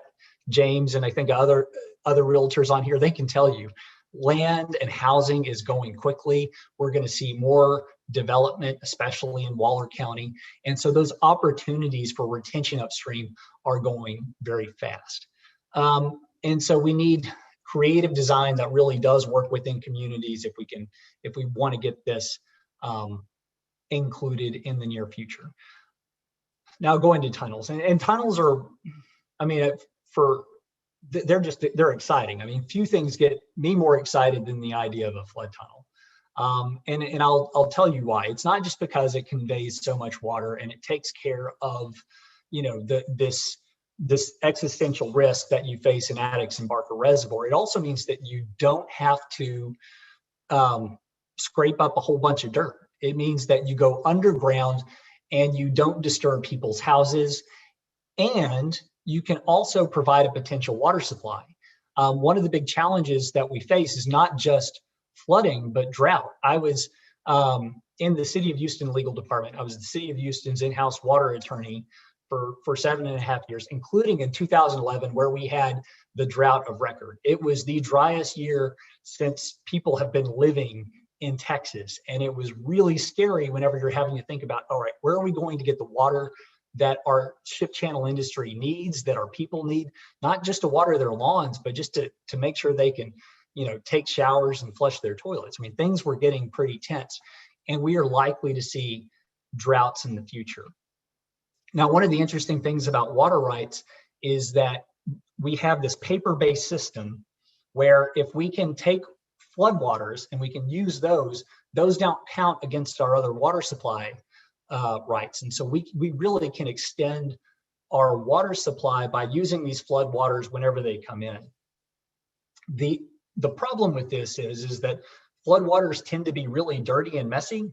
S1: James and I think other realtors on here. They can tell you land and housing is going quickly. We're going to see more development, especially in Waller County. And so those opportunities for retention upstream are going very fast. And so we need creative design that really does work within communities if we want to get this included in the near future. Now going to tunnels, and tunnels are, they're exciting. I mean, few things get me more excited than the idea of a flood tunnel. And I'll tell you why. It's not just because it conveys so much water and it takes care of, this existential risk that you face in Addicks and Barker Reservoir. It also means that you don't have to scrape up a whole bunch of dirt. It means that you go underground and you don't disturb people's houses, and you can also provide a potential water supply. One of the big challenges that we face is not just flooding, but drought. I was in the City of Houston Legal Department. I was the City of Houston's in-house water attorney for 7.5 years, including in 2011, where we had the drought of record. It was the driest year since people have been living in Texas. And it was really scary whenever you're having to think about, all right, where are we going to get the water that our ship channel industry needs, that our people need, not just to water their lawns, but just to make sure they can, take showers and flush their toilets. I mean, things were getting pretty tense, and we are likely to see droughts in the future. Now, one of the interesting things about water rights is that we have this paper-based system where if we can take floodwaters and we can use those don't count against our other water supply rights. And so we really can extend our water supply by using these floodwaters whenever they come in. The problem with this is that floodwaters tend to be really dirty and messy.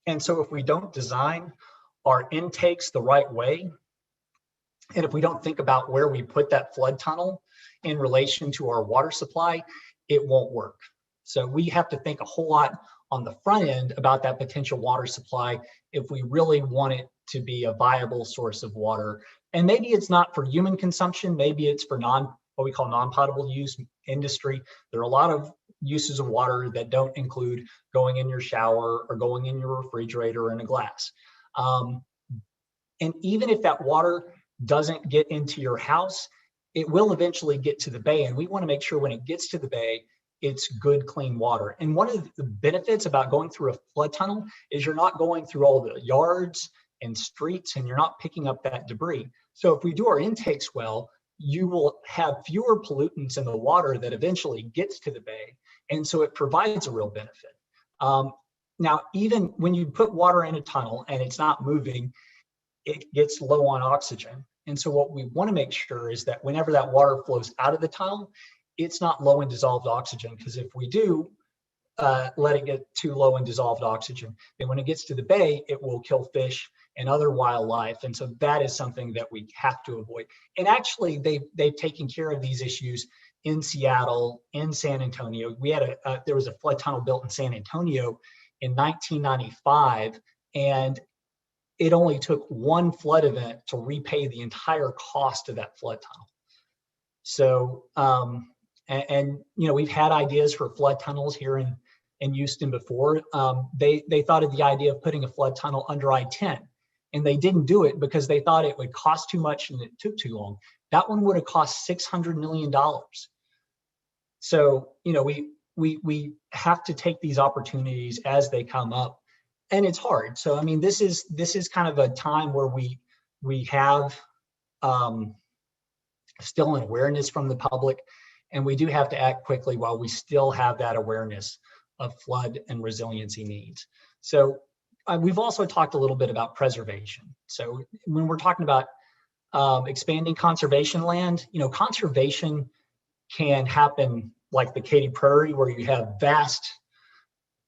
S1: And so if we don't design our intakes the right way, and if we don't think about where we put that flood tunnel in relation to our water supply, it won't work. So we have to think a whole lot on the front end about that potential water supply if we really want it to be a viable source of water. And maybe it's not for human consumption, maybe it's for what we call non-potable use industry. There are a lot of uses of water that don't include going in your shower or going in your refrigerator or in a glass. And even if that water doesn't get into your house, it will eventually get to the bay. And we want to make sure when it gets to the bay, it's good, clean water. And one of the benefits about going through a flood tunnel is you're not going through all the yards and streets, and you're not picking up that debris. So if we do our intakes well, you will have fewer pollutants in the water that eventually gets to the bay. And so it provides a real benefit. Now, even when you put water in a tunnel and it's not moving, it gets low on oxygen. And so what we want to make sure is that whenever that water flows out of the tunnel, it's not low in dissolved oxygen, because if we do let it get too low in dissolved oxygen, then when it gets to the bay, it will kill fish and other wildlife. And so that is something that we have to avoid. And actually, they've taken care of these issues in Seattle, in San Antonio. We had there was a flood tunnel built in San Antonio in 1995, and it only took one flood event to repay the entire cost of that flood tunnel. So, we've had ideas for flood tunnels here in Houston before. They thought of the idea of putting a flood tunnel under I-10, and they didn't do it because they thought it would cost too much and it took too long. That one would have cost $600 million. So, we have to take these opportunities as they come up, and it's hard. So, I mean, this is kind of a time where we have still an awareness from the public, and we do have to act quickly while we still have that awareness of flood and resiliency needs. So we've also talked a little bit about preservation. So when we're talking about expanding conservation land, conservation can happen like the Katy Prairie, where you have vast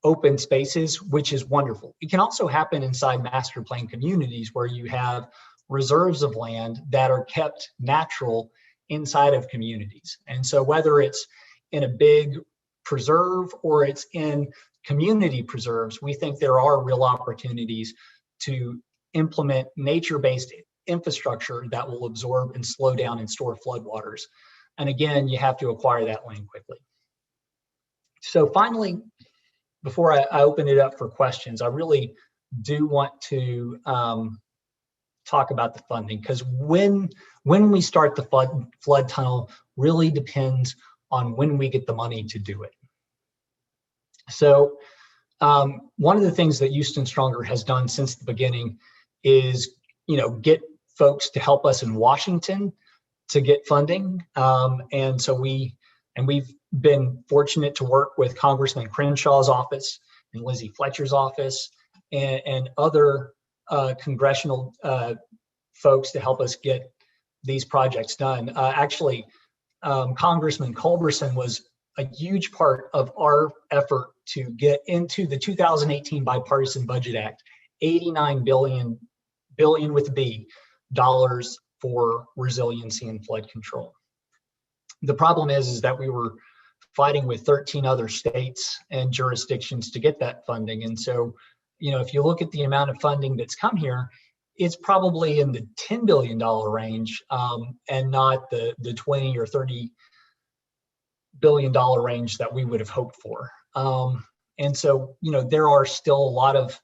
S1: open spaces, which is wonderful. It can also happen inside master plan communities where you have reserves of land that are kept natural inside of communities. And so whether it's in a big preserve or it's in community preserves, we think there are real opportunities to implement nature-based infrastructure that will absorb and slow down and store floodwaters. And again, you have to acquire that land quickly. So finally, before I open it up for questions, I really do want to talk about the funding, because when we start the flood tunnel really depends on when we get the money to do it. So one of the things that Houston Stronger has done since the beginning is, get folks to help us in Washington to get funding. And so we've been fortunate to work with Congressman Crenshaw's office and Lindsey Fletcher's office and other congressional folks to help us get these projects done. Actually, Congressman Culberson was a huge part of our effort to get into the 2018 Bipartisan Budget Act, $89 billion with a B, dollars for resiliency and flood control. The problem is that we were fighting with 13 other states and jurisdictions to get that funding. And so, if you look at the amount of funding that's come here, it's probably in the $10 billion range and not the 20 or $30 billion range that we would have hoped for. And so, there are still a lot of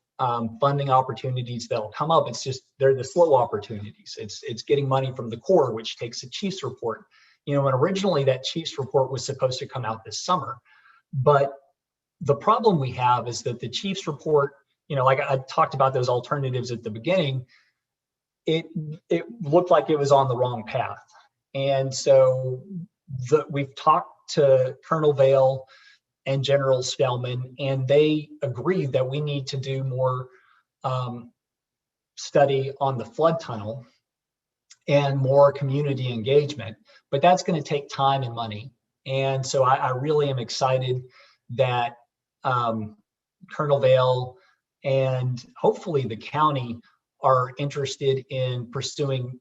S1: funding opportunities that'll come up. It's just, they're the slow opportunities. It's getting money from the Corps, which takes a Chiefs report. And originally that Chiefs report was supposed to come out this summer. But the problem we have is that the Chiefs report, like I talked about those alternatives at the beginning, it looked like it was on the wrong path. And so we've talked to Colonel Vail and General Spellman, and they agree that we need to do more study on the flood tunnel and more community engagement, but that's going to take time and money. And so I really am excited that Colonel Vail and hopefully the county are interested in pursuing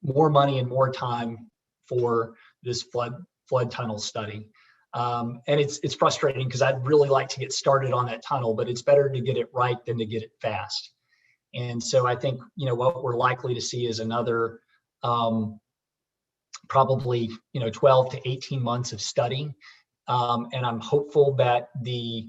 S1: more money and more time for this flood tunnel study. And it's frustrating because I'd really like to get started on that tunnel, but it's better to get it right than to get it fast. And so I think, what we're likely to see is another probably, 12 to 18 months of study. And I'm hopeful that the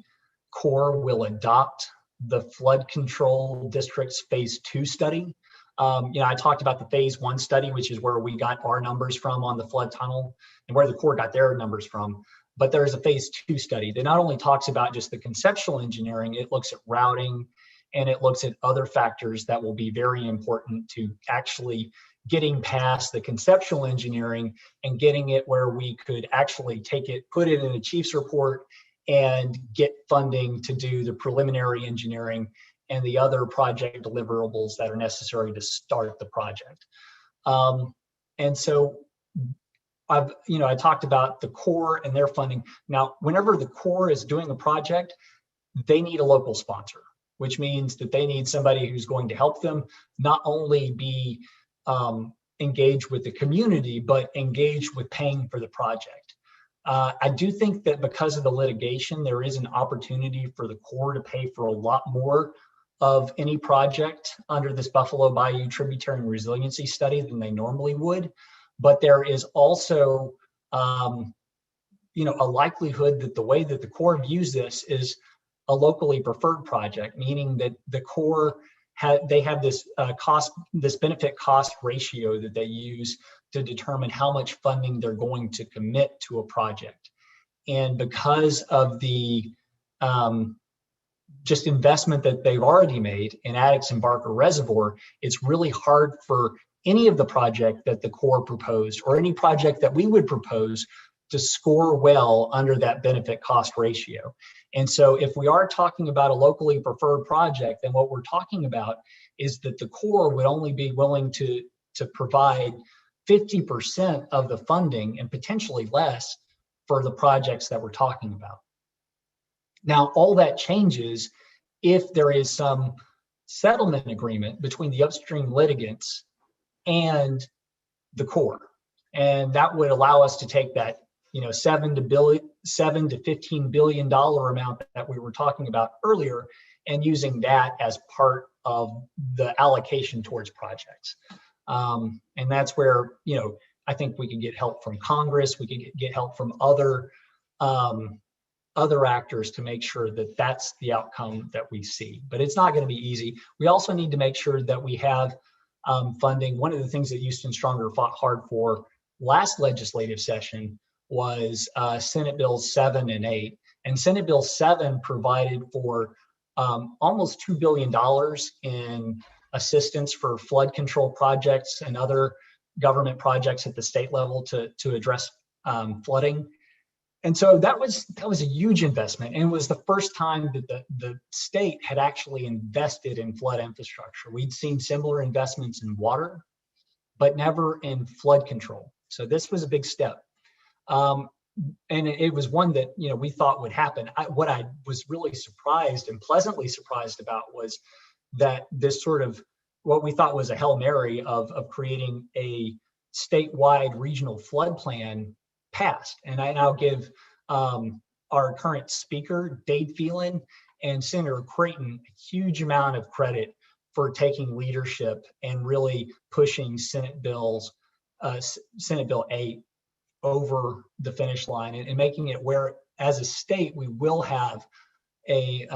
S1: Corps will adopt the flood control district's phase 2 study. I talked about the phase 1 study, which is where we got our numbers from on the flood tunnel and where the Corps got their numbers from. But there's a phase 2 study that not only talks about just the conceptual engineering, it looks at routing and it looks at other factors that will be very important to actually getting past the conceptual engineering and getting it where we could actually take it, put it in a Chiefs report and get funding to do the preliminary engineering and the other project deliverables that are necessary to start the project. And so I talked about the Corps and their funding. Now, whenever the Corps is doing a project, they need a local sponsor, which means that they need somebody who's going to help them not only be engaged with the community, but engaged with paying for the project. I do think that because of the litigation, there is an opportunity for the Corps to pay for a lot more of any project under this Buffalo Bayou Tributary and Resiliency Study than they normally would. But there is also, a likelihood that the way that the Corps views this is a locally preferred project, meaning that the Corps they have this this benefit cost ratio that they use to determine how much funding they're going to commit to a project. And because of the just investment that they've already made in Addicks and Barker Reservoir, it's really hard for any of the project that the Corps proposed or any project that we would propose to score well under that benefit cost ratio. And so if we are talking about a locally preferred project, then what we're talking about is that the Corps would only be willing to provide 50% of the funding and potentially less for the projects that we're talking about. Now, all that changes if there is some settlement agreement between the upstream litigants and the Corps. And that would allow us to take that $7 to $15 billion amount that we were talking about earlier, and using that as part of the allocation towards projects. And that's where I think we could get help from Congress. We could get help from other actors to make sure that that's the outcome that we see. But it's not going to be easy. We also need to make sure that we have funding. One of the things that Houston Stronger fought hard for last legislative session was Senate Bills 7 and 8. And Senate Bill 7 provided for almost $2 billion in assistance for flood control projects and other government projects at the state level to address flooding. And so that was a huge investment, and it was the first time that the state had actually invested in flood infrastructure. We'd seen similar investments in water, but never in flood control. So this was a big step. And it was one that we thought would happen. What I was really surprised and pleasantly surprised about was that this sort of what we thought was a Hail Mary of creating a statewide regional flood plan passed. And I'll give our current speaker, Dave Phelan, and Senator Creighton a huge amount of credit for taking leadership and really pushing Senate Bill 8 over the finish line and making it where, as a state, we will have a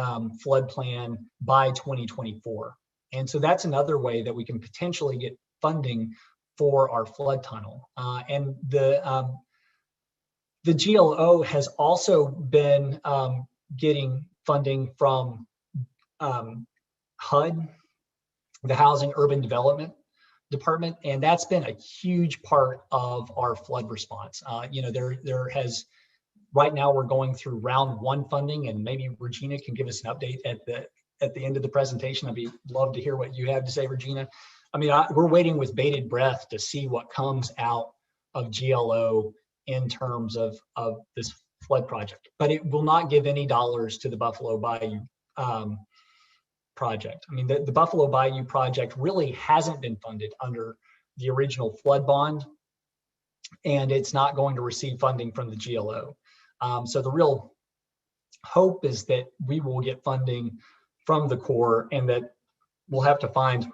S1: flood plan by 2024. And so that's another way that we can potentially get funding for our flood tunnel. And the GLO has also been getting funding from HUD, the Housing Urban Development Department, and that's been a huge part of our flood response. There has, right now we're going through round 1 funding, and maybe Regina can give us an update at the end of the presentation. I'd love to hear what you have to say, Regina. I mean, we're waiting with bated breath to see what comes out of GLO in terms of this flood project, but it will not give any dollars to the Buffalo Bayou project. I mean, the Buffalo Bayou project really hasn't been funded under the original flood bond, and it's not going to receive funding from the GLO. So the real hope is that we will get funding from the Corps, and that we'll have to find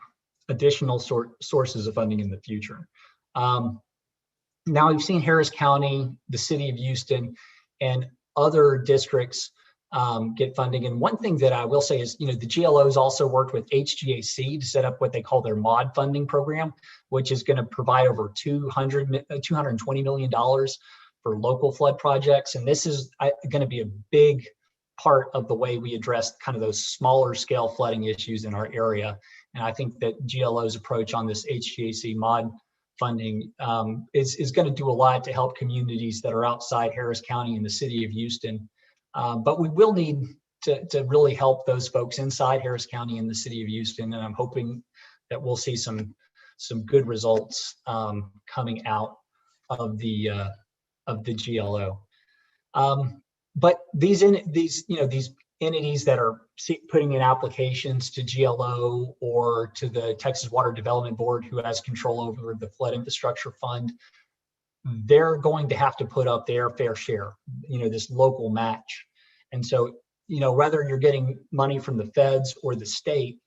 S1: additional sources of funding in the future. Now we've seen Harris County, the city of Houston, and other districts get funding. And one thing that I will say is, the GLO's also worked with HGAC to set up what they call their MOD funding program, which is going to provide over $220 million for local flood projects. And this is going to be a big part of the way we address kind of those smaller scale flooding issues in our area. And I think that GLO's approach on this HGAC MOD funding is going to do a lot to help communities that are outside Harris County and the city of Houston. But we will need to really help those folks inside Harris County and the city of Houston. And I'm hoping that we'll see some good results coming out of the GLO. But these entities that are putting in applications to GLO or to the Texas Water Development Board, who has control over the Flood Infrastructure Fund, they're going to have to put up their fair share, this local match. And so, whether you're getting money from the feds or the state,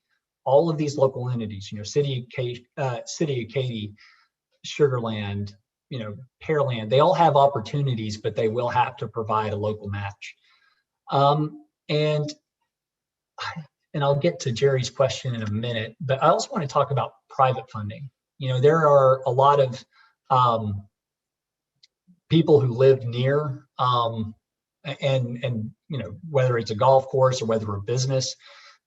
S1: all of these local entities, City of Katy, Sugar Land, Pearland, they all have opportunities, but they will have to provide a local match. And I'll get to Jerry's question in a minute, but I also want to talk about private funding. There are a lot of people who live near, and whether it's a golf course or whether a business,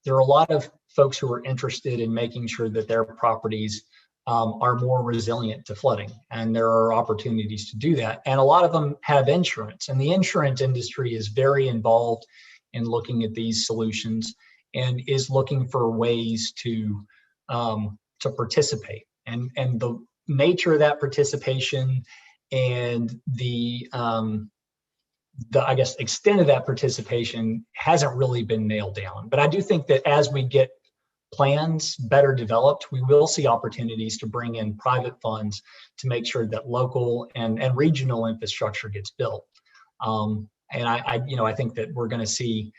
S1: there are a lot of folks who are interested in making sure that their properties are more resilient to flooding, and there are opportunities to do that. And a lot of them have insurance, and the insurance industry is very involved in looking at these solutions and is looking for ways to participate. And the nature of that participation and the I guess extent of that participation hasn't really been nailed down. But I do think that as we get plans better developed, we will see opportunities to bring in private funds to make sure that local and regional infrastructure gets built. And I think that we're going to see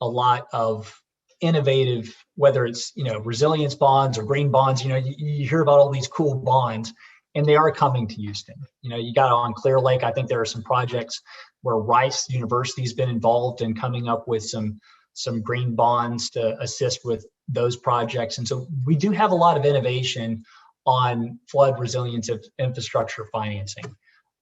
S1: a lot of innovative, whether it's resilience bonds or green bonds. You hear about all these cool bonds, and they are coming to Houston. You got on Clear Lake. I think there are some projects where Rice University has been involved in coming up with some green bonds to assist with those projects. And so we do have a lot of innovation on flood resilience of infrastructure financing.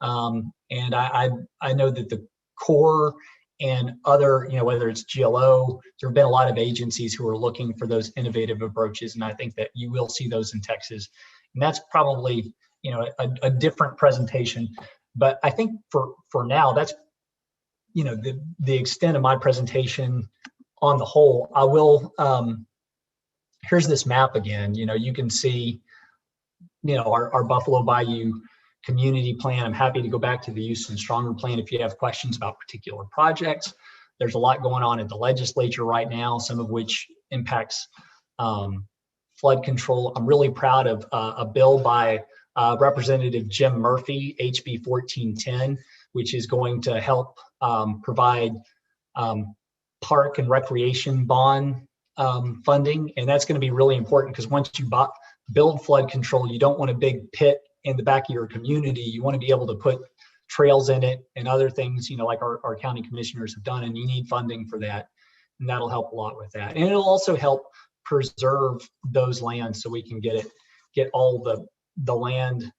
S1: And I know that the Corps and other, whether it's GLO, there have been a lot of agencies who are looking for those innovative approaches. And I think that you will see those in Texas. And that's probably, a different presentation. But I think for now, that's, the extent of my presentation on the whole. I will, here's this map again. You can see, our Buffalo Bayou community plan. I'm happy to go back to the Houston Stronger plan if you have questions about particular projects. There's a lot going on in the legislature right now, some of which impacts flood control. I'm really proud of a bill by Representative Jim Murphy, HB 1410, which is going to help provide park and recreation bond funding. And that's going to be really important because once you build flood control, you don't want a big pit in the back of your community. You want to be able to put trails in it and other things, like our county commissioners have done, and you need funding for that. And that'll help a lot with that. And it'll also help preserve those lands so we can get all the land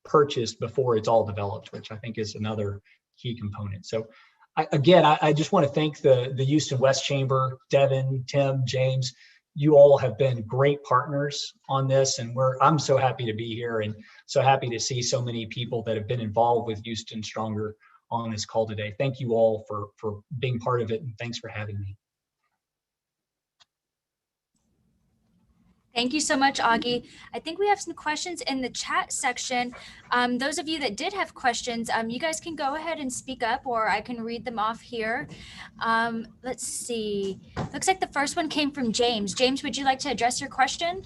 S1: purchased before it's all developed, which I think is another key component. So I just want to thank the Houston West Chamber, Devin, Tim, James. You all have been great partners on this, and I'm so happy to be here and so happy to see so many people that have been involved with Houston Stronger on this call today. Thank you all for being part of it, and thanks for having me.
S2: Thank you so much, Auggie. I think we have some questions in the chat section. Those of you that did have questions, you guys can go ahead and speak up, or I can read them off here. Let's see. Looks like the first one came from James. James, would you like to address your question?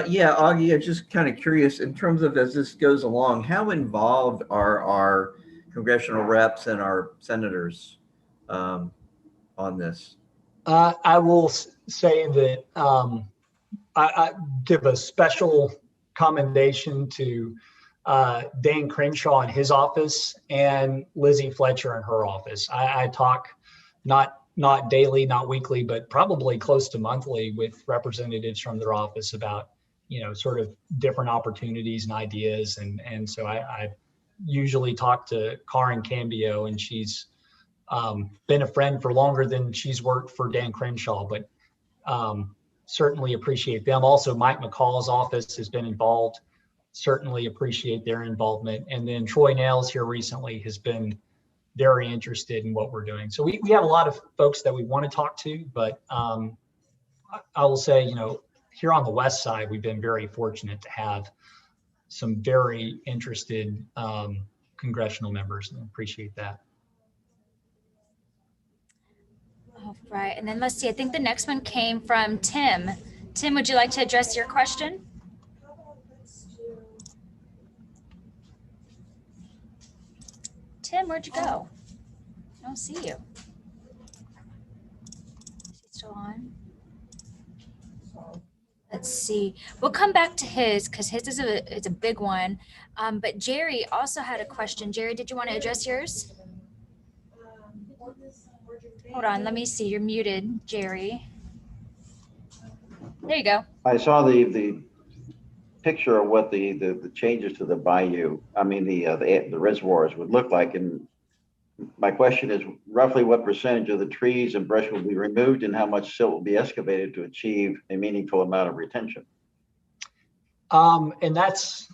S10: Yeah, Auggie, I'm just kind of curious in terms of as this goes along, how involved are our congressional reps and our senators on this?
S1: I will say that I give a special commendation to Dan Crenshaw in his office and Lizzie Fletcher in her office. I talk not daily, not weekly, but probably close to monthly with representatives from their office about, sort of different opportunities and ideas. And so I usually talk to Karen Campbell, and she's been a friend for longer than she's worked for Dan Crenshaw, but certainly appreciate them. Also, Mike McCall's office has been involved, certainly appreciate their involvement. And then Troy Nails here recently has been very interested in what we're doing. So we have a lot of folks that we want to talk to, but I will say, here on the West Side, we've been very fortunate to have some very interested congressional members, and appreciate that.
S2: All right, and then let's see, I think the next one came from Tim. Tim, would you like to address your question? Tim, where'd you go? I don't see you. Is he still on? Let's see. We'll come back to his because his is a big one. But Jerry also had a question. Jerry, did you want to address yours? Hold on, let me see. You're muted, Jerry. There you go.
S6: I saw the picture of what the changes to the bayou, the reservoirs would look like, and my question is roughly what percentage of the trees and brush will be removed, and how much silt will be excavated to achieve a meaningful amount of retention?
S1: And that's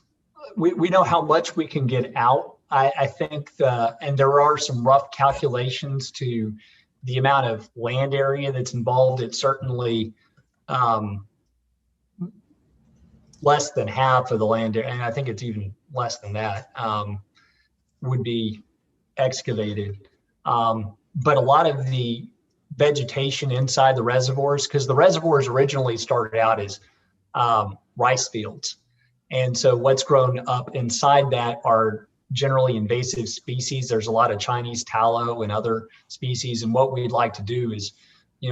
S1: we know how much we can get out. I think and there are some rough calculations to the amount of land area that's involved. It's certainly less than half of the land area, and I think it's even less than that, would be excavated. But a lot of the vegetation inside the reservoirs, because the reservoirs originally started out as rice fields. And so what's grown up inside that are generally invasive species. There's a lot of Chinese tallow and other species. And what we'd like to do is,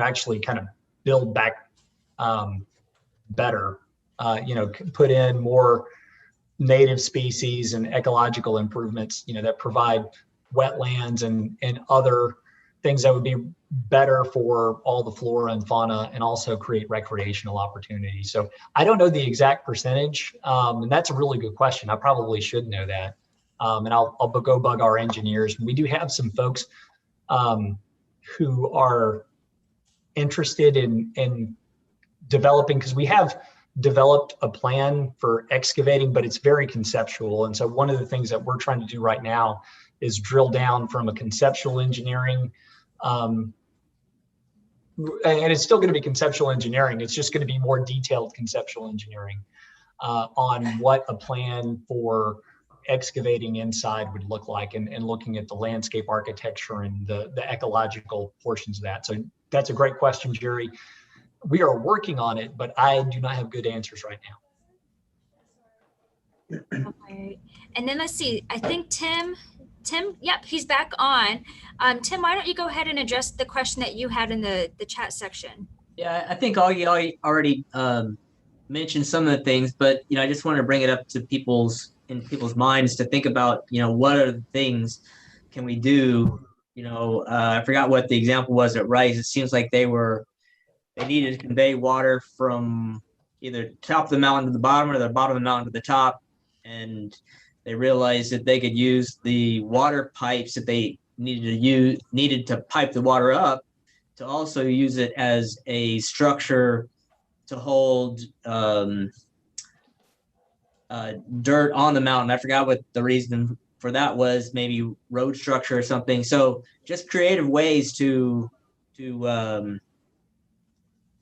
S1: actually kind of build back better, put in more native species and ecological improvements, that provide wetlands and other things that would be better for all the flora and fauna, and also create recreational opportunities. So I don't know the exact percentage, and that's a really good question. I probably should know that. And I'll go bug our engineers. We do have some folks who are interested in developing, because we have developed a plan for excavating, but it's very conceptual. And so one of the things that we're trying to do right now is drill down from a conceptual engineering, and it's still going to be conceptual engineering. It's just going to be more detailed conceptual engineering on what a plan for excavating inside would look like, and looking at the landscape architecture and the ecological portions of that. So That's a great question, Jerry. We are working on it, but I do not have good answers right now.
S2: All right. And then let's see, I think Tim, yep, he's back on. Tim, why don't you go ahead and address the question that you had in the chat section?
S4: Yeah, I think Augie already mentioned some of the things, but I just wanted to bring it up to people's minds to think about, what are the things can we do? I forgot what the example was at Rice. It seems like they needed to convey water from either top of the mountain to the bottom or the bottom of the mountain to the top, and they realized that they could use the water pipes that they needed to pipe the water up to also use it as a structure to hold dirt on the mountain. I forgot what the reason for that was, maybe road structure or something. So just creative ways to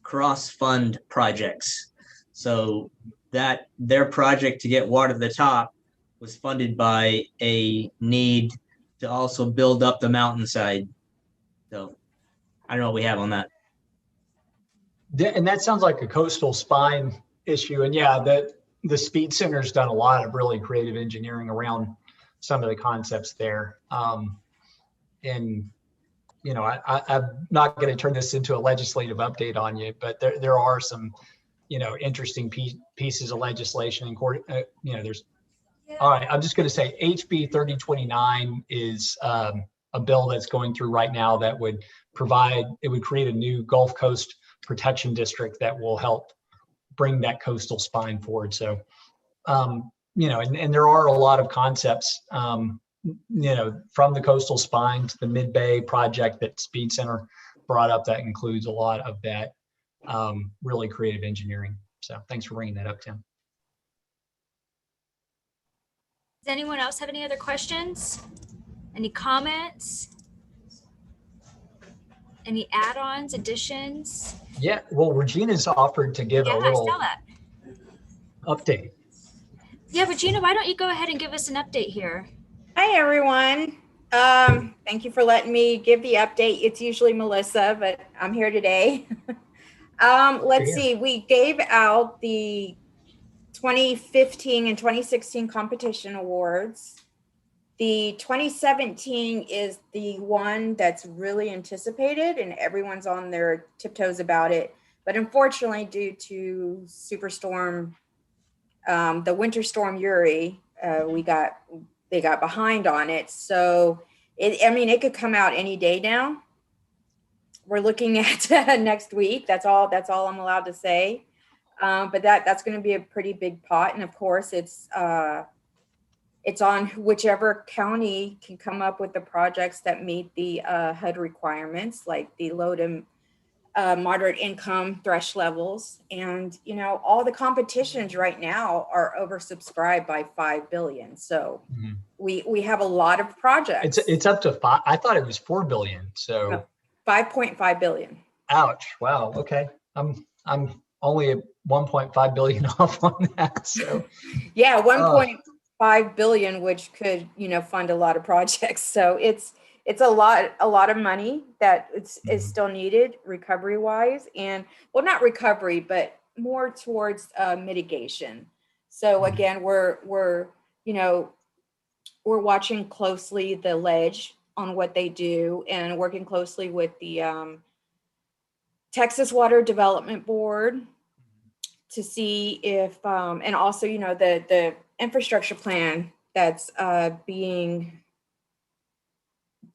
S4: cross-fund projects. So that their project to get water to the top was funded by a need to also build up the mountainside. So I don't know what we have on that.
S1: And that sounds like a coastal spine issue. And yeah, the Speed Center's done a lot of really creative engineering around some of the concepts there. And I'm not going to turn this into a legislative update on you, but there are some, interesting pieces of legislation in court. There's. All right, I'm just going to say HB 3029 is a bill that's going through right now that would create a new Gulf Coast protection district that will help bring that coastal spine forward. So, and there are a lot of concepts, from the coastal spine to the Mid-Bay project that Speed Center brought up that includes a lot of that really creative engineering. So thanks for bringing that up, Tim.
S2: Does anyone else have any other questions? Any comments? Any add-ons, additions?
S1: Yeah, well, Regina's offered to give a little update.
S2: Yeah, Regina, why don't you go ahead and give us an update here?
S19: Hi, everyone. Thank you for letting me give the update. It's usually Melissa, but I'm here today. Let's see, we gave out the 2015 and 2016 competition awards. The 2017 is the one that's really anticipated and everyone's on their tiptoes about it. But unfortunately, due to Superstorm, the winter storm Uri, they got behind on it. So it could come out any day now. We're looking at next week. That's all I'm allowed to say. But that's going to be a pretty big pot. And of course it's on whichever county can come up with the projects that meet the HUD requirements, like the low to moderate income thresh levels. And, all the competitions right now are oversubscribed by 5 billion. So we have a lot of projects.
S1: It's up to 5. I thought it was 4 billion. So
S19: 5.5 billion.
S1: Ouch. Wow. Okay. I'm only at 1.5 billion off on that. So
S19: yeah, 1.5 billion, which could, fund a lot of projects. So it's a lot of money that is still needed recovery wise, and not recovery, but more towards mitigation. So again, we're watching closely the ledge on what they do and working closely with the Texas Water Development Board to see if, and also, the infrastructure plan that's being,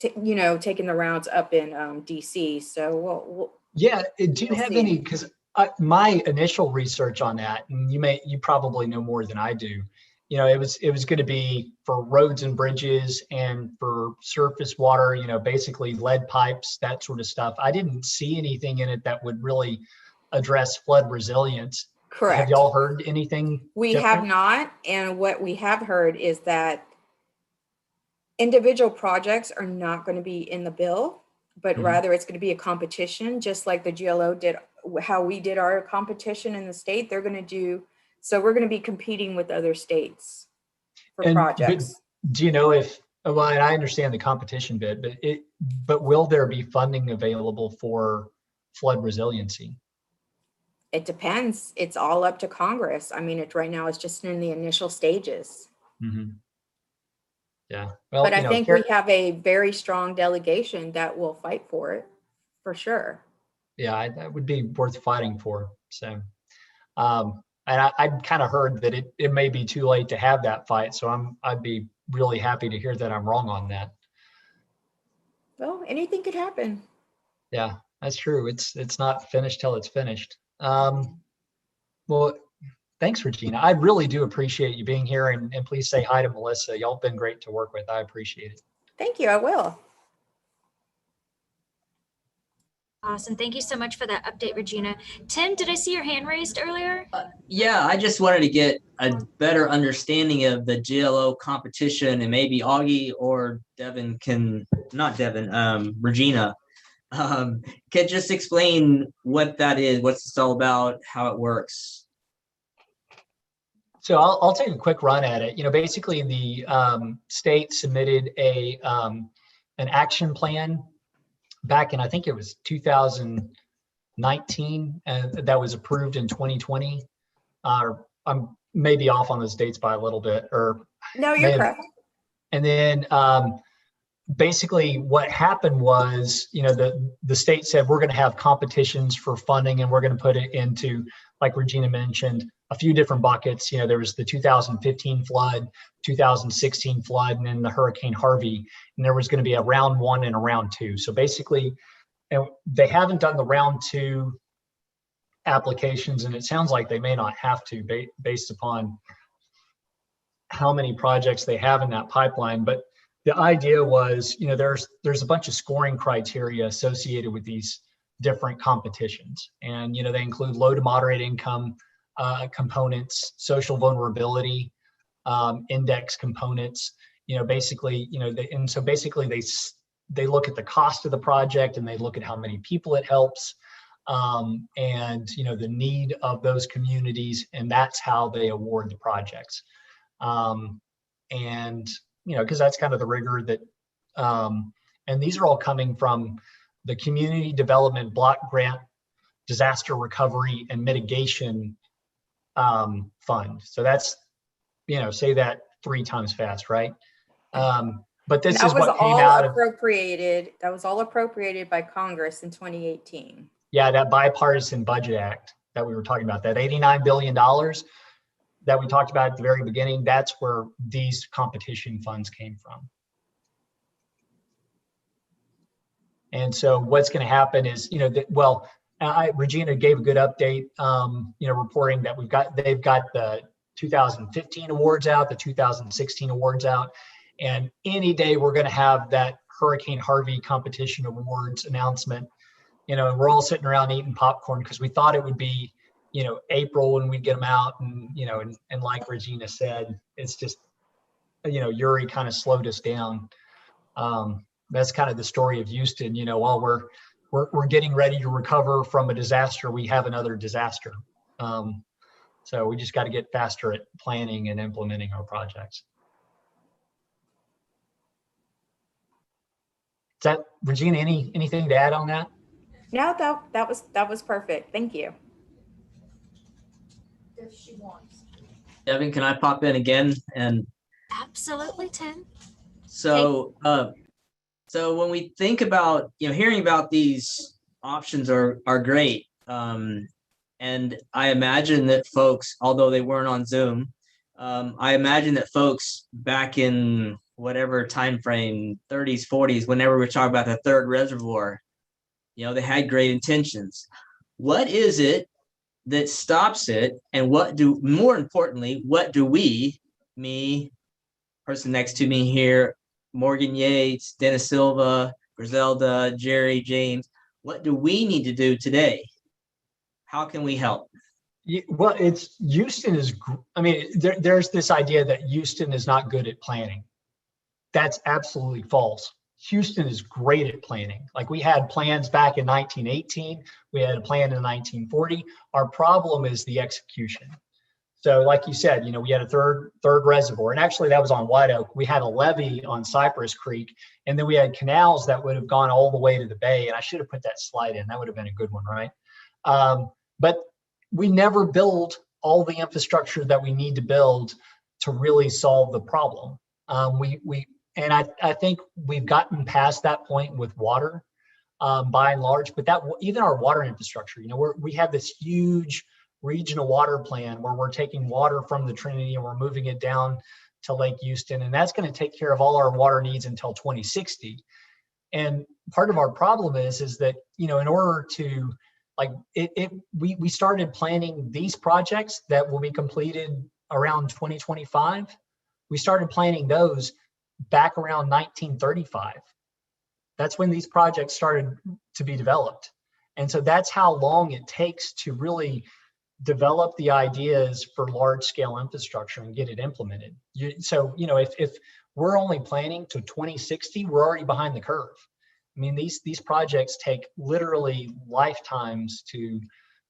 S19: taking the rounds up in DC. So
S1: yeah, do you have any, because my initial research on that, and you probably know more than I do, it was going to be for roads and bridges and for surface water, basically lead pipes, that sort of stuff. I didn't see anything in it that would really address flood resilience.
S19: Correct.
S1: Have y'all heard anything?
S19: We
S1: different?
S19: have not. And what we have heard is that individual projects are not going to be in the bill, but rather it's going to be a competition, just like the GLO did, how we did our competition in the state. They're going to do, so we're going to be competing with other states for projects.
S1: Do you know if, well, and I understand the competition bit, but will there be funding available for flood resiliency?
S19: It depends. It's all up to Congress. I mean, right now it's just in the initial stages.
S1: Mm-hmm. Yeah. Well,
S19: but I think we have a very strong delegation that will fight for it, for sure.
S1: Yeah, that would be worth fighting for. So, and I'd kind of heard that it may be too late to have that fight. So I'd be really happy to hear that I'm wrong on that.
S19: Well, anything could happen.
S1: Yeah, that's true. It's not finished till it's finished. Well, thanks, Regina. I really do appreciate you being here, and please say hi to Melissa. Y'all been great to work with. I appreciate it.
S19: Thank you. I will.
S2: Awesome. Thank you so much for that update, Regina. Tim, did I see your hand raised earlier?
S4: Yeah, I just wanted to get a better understanding of the GLO competition, and maybe Auggie or Regina can just explain what that is, what's it's all about, how it works.
S1: So I'll take a quick run at it. Basically the state submitted an action plan back in, I think it was 2019, and that was approved in 2020. I'm maybe off on those dates by a little bit, or
S19: no, you're correct.
S1: And then basically what happened was, the state said, we're going to have competitions for funding, and we're going to put it into, like Regina mentioned, a few different buckets. There was the 2015 flood, 2016 flood, and then the Hurricane Harvey, and there was going to be a round 1 and a round 2. So basically, they haven't done the round 2 applications, and it sounds like they may not have to, based upon how many projects they have in that pipeline. But the idea was, there's a bunch of scoring criteria associated with these different competitions, and they include low to moderate income components, social vulnerability, index components, basically, so basically they look at the cost of the project, and they look at how many people it helps, and the need of those communities, and that's how they award the projects. And because that's kind of the rigor that, and these are all coming from the Community Development Block Grant Disaster Recovery and Mitigation Fund. So that's, say that 3 times fast, right? But this is what came out of
S19: appropriated. That was all appropriated by Congress in 2018.
S1: Yeah, that Bipartisan Budget Act that we were talking about, that $89 billion that we talked about at the very beginning, that's where these competition funds came from. And so what's going to happen is, Regina gave a good update, reporting that they've got the 2015 awards out, the 2016 awards out, and any day we're going to have that Hurricane Harvey competition awards announcement. And we're all sitting around eating popcorn because we thought it would be, April when we get them out, and and like Regina said, it's just, Uri kind of slowed us down. That's kind of the story of Houston. While we're getting ready to recover from a disaster, we have another disaster. So we just got to get faster at planning and implementing our projects. Is that, Regina, anything to add on that?
S19: No, that was perfect. Thank you.
S2: If she wants.
S4: Devin, can I pop in again? And
S2: absolutely, Tim.
S4: So, so when we think about, hearing about these options are great. And I imagine that folks, although they weren't on Zoom, I imagine that folks back in whatever time frame, 30s, 40s, whenever we're talking about the third reservoir, they had great intentions. What is it that stops it, and more importantly, what do we, me, person next to me here, Morgan Yates, Dennis Silva, Griselda, Jerry, James, what do we need to do today? How can we help?
S1: Well, Houston is, there's this idea that Houston is not good at planning. That's absolutely false. Houston is great at planning. Like, we had plans back in 1918. We had a plan in 1940. Our problem is the execution. So like you said, we had a third reservoir, and actually that was on White Oak. We had a levee on Cypress Creek, and then we had canals that would have gone all the way to the bay. And I should have put that slide in. That would have been a good one, right? But we never build all the infrastructure that we need to build to really solve the problem. I think we've gotten past that point with water, by and large. But that even our water infrastructure, we have this huge regional water plan where we're taking water from the Trinity and we're moving it down to Lake Houston, and that's going to take care of all our water needs until 2060. And part of our problem is that in order to we started planning these projects that will be completed around 2025. We started planning those back around 1935. That's when these projects started to be developed. And so that's how long it takes to really develop the ideas for large scale infrastructure and get it implemented. If we're only planning to 2060, we're already behind the curve. I mean, these projects take literally lifetimes to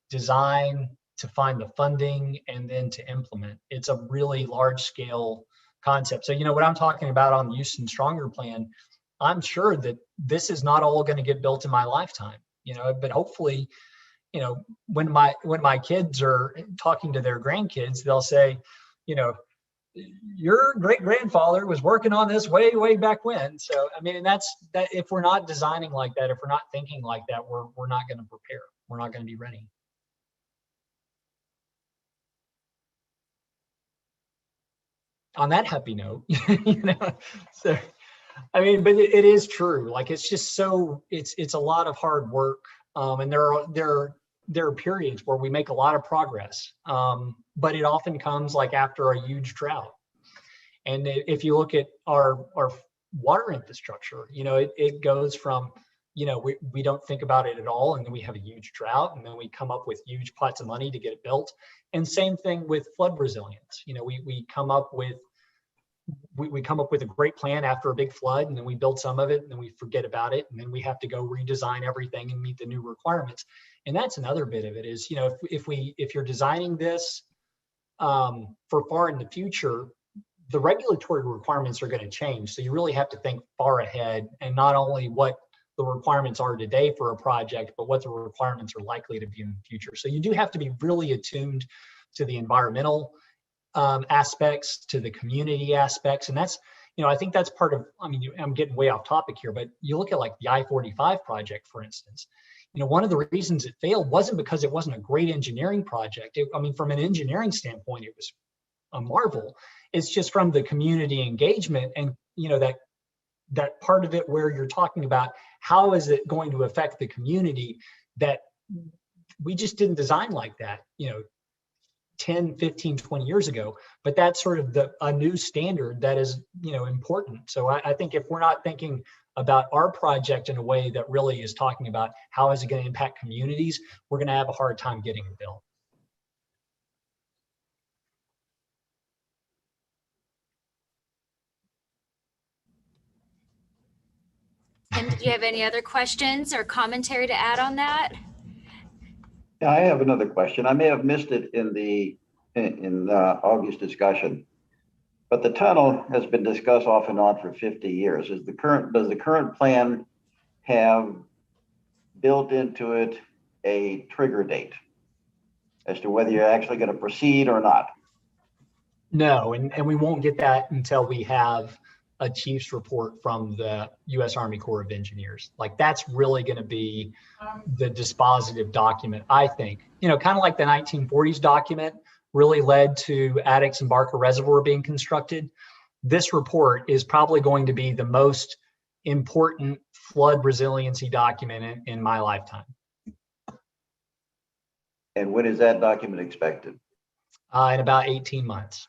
S1: design, to find the funding, and then to implement. It's a really large scale concept. So, what I'm talking about on the Houston Stronger plan, I'm sure that this is not all going to get built in my lifetime, but hopefully, when my kids are talking to their grandkids, they'll say, your great grandfather was working on this way back when. So, I mean, and that's that. If we're not designing like that, if we're not thinking like that, we're not going to prepare. We're not going to be ready. On that happy note, so, I mean, but it is true. Like, it's just so, it's a lot of hard work. And there are periods where we make a lot of progress. But it often comes like after a huge drought. And if you look at our water infrastructure, it goes from, we don't think about it at all. And then we have a huge drought, and then we come up with huge pots of money to get it built. And same thing with flood resilience. We come up with a great plan after a big flood, and then we build some of it, and then we forget about it, and then we have to go redesign everything and meet the new requirements. And that's another bit of it is, if you're designing this for far in the future, the regulatory requirements are going to change. So you really have to think far ahead, and not only what the requirements are today for a project, but what the requirements are likely to be in the future. So you do have to be really attuned to the environmental aspects, to the community aspects. And that's, I think that's part of, I'm getting way off topic here, but you look at like the I-45 project, for instance. One of the reasons it failed wasn't because it wasn't a great engineering project. From an engineering standpoint, it was a marvel. It's just from the community engagement and, that part of it where you're talking about how is it going to affect the community, that we just didn't design like that, 10, 15, 20 years ago. But that's sort of a new standard that is, important. So I think if we're not thinking about our project in a way that really is talking about how is it going to impact communities, we're going to have a hard time getting it built.
S2: Tim, did you have any other questions or commentary to add on that?
S6: Yeah, I have another question. I may have missed it in Augie's discussion, but the tunnel has been discussed off and on for 50 years. Does the current plan have built into it a trigger date as to whether you're actually going to proceed or not?
S1: No, and we won't get that until we have a chief's report from the U.S. Army Corps of Engineers. Like, that's really going to be the dispositive document, I think. Kind of like the 1940s document really led to Addicks and Barker Reservoir being constructed. This report is probably going to be the most important flood resiliency document in my lifetime.
S6: And when is that document expected?
S1: In about 18 months.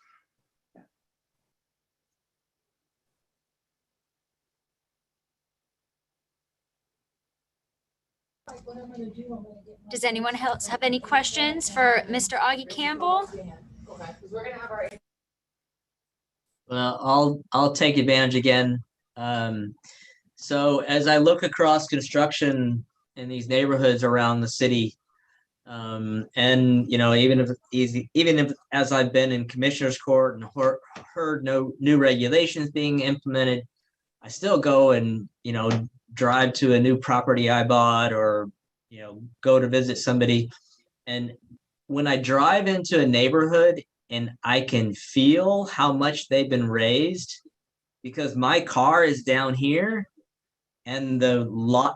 S2: Does anyone else have any questions for Mr. Auggie Campbell?
S4: Well, I'll take advantage again. So as I look across construction in these neighborhoods around the city, And even if as I've been in commissioner's court and heard no new regulations being implemented, I still go and drive to a new property I bought, or go to visit somebody. And when I drive into a neighborhood and I can feel how much they've been raised, because my car is down here and the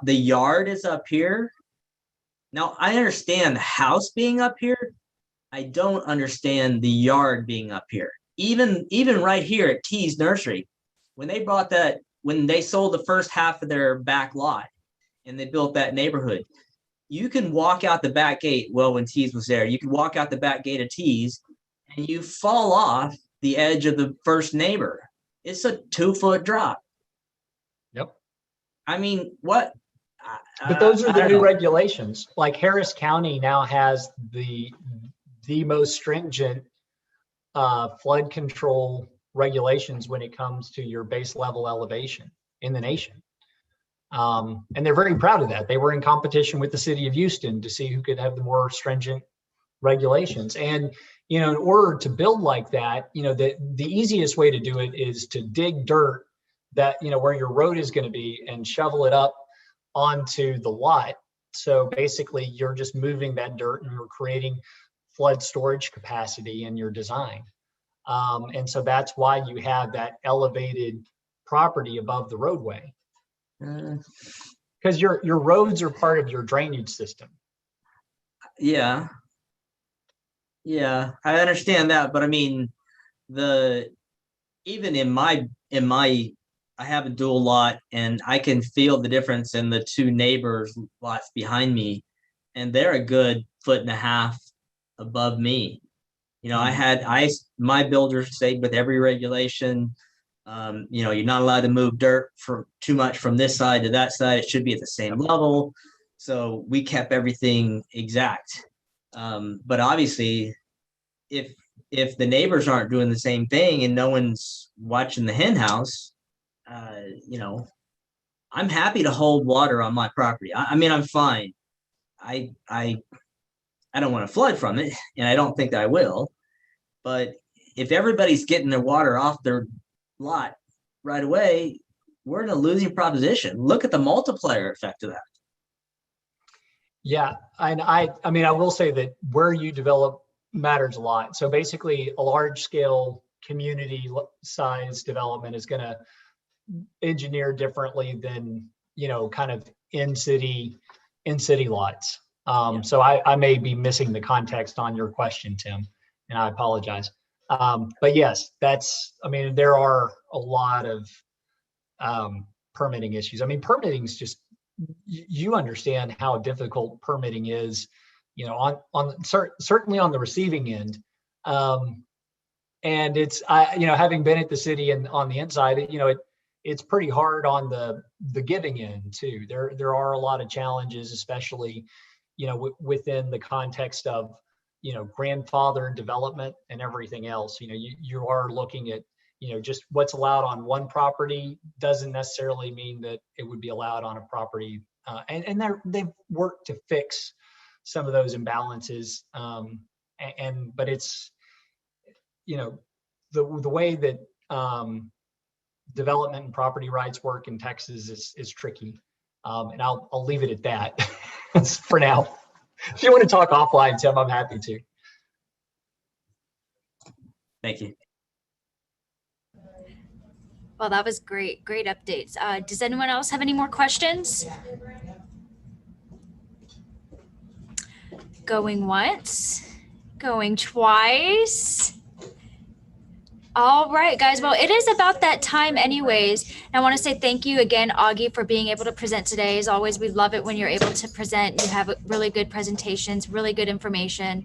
S4: yard is up here. Now, I understand the house being up here. I don't understand the yard being up here. Even right here at T's Nursery, when they sold the first half of their back lot and they built that neighborhood, you can walk out the back gate. Well, when T's was there, you could walk out the back gate of T's and you fall off the edge of the first neighbor. It's a 2-foot drop.
S1: Yep.
S4: I mean, what?
S1: But those are the new regulations. Like Harris County now has the most stringent flood control regulations when it comes to your base level elevation in the nation. And they're very proud of that. They were in competition with the city of Houston to see who could have the more stringent regulations. And, in order to build like that, the easiest way to do it is to dig dirt that, where your road is going to be and shovel it up onto the lot. So basically you're just moving that dirt and you're creating flood storage capacity in your design. And so that's why you have that elevated property above the roadway. Because your roads are part of your drainage system.
S4: Yeah, I understand that, but I mean, even in my I have a dual lot, and I can feel the difference in the two neighbors' lots behind me, and they're a good 1.5 feet above me. My builder stayed with every regulation. You're not allowed to move dirt for too much from this side to that side. It should be at the same level. So we kept everything exact. But obviously, if the neighbors aren't doing the same thing and no one's watching the hen house, I'm happy to hold water on my property. I mean, I'm fine. I don't want to flood from it, and I don't think that I will. But if everybody's getting their water off their lot right away, we're in a losing proposition. Look at the multiplier effect of that.
S1: Yeah, and I mean, I will say that where you develop matters a lot. So basically, a large scale community size development is going to engineer differently than kind of in city lots. So I may be missing the context on your question, Tim, and I apologize. But yes, there are a lot of permitting issues. I mean, permitting is just, you understand how difficult permitting is, certainly on the receiving end. And it's, having been at the city and on the inside, it's pretty hard on the giving end too. There are a lot of challenges, especially, within the context of, grandfather development and everything else. You are looking at, just what's allowed on one property doesn't necessarily mean that it would be allowed on a property. And they've worked to fix some of those imbalances. But it's, the way that development and property rights work in Texas is tricky. And I'll leave it at that for now. If you want to talk offline, Tim, I'm happy to.
S4: Thank you.
S2: Well, that was great updates. Does anyone else have any more questions? Going once, going twice. All right, guys. Well, it is about that time anyways. And I want to say thank you again, Auggie, for being able to present today. As always, we love it when you're able to present. You have really good presentations, really good information.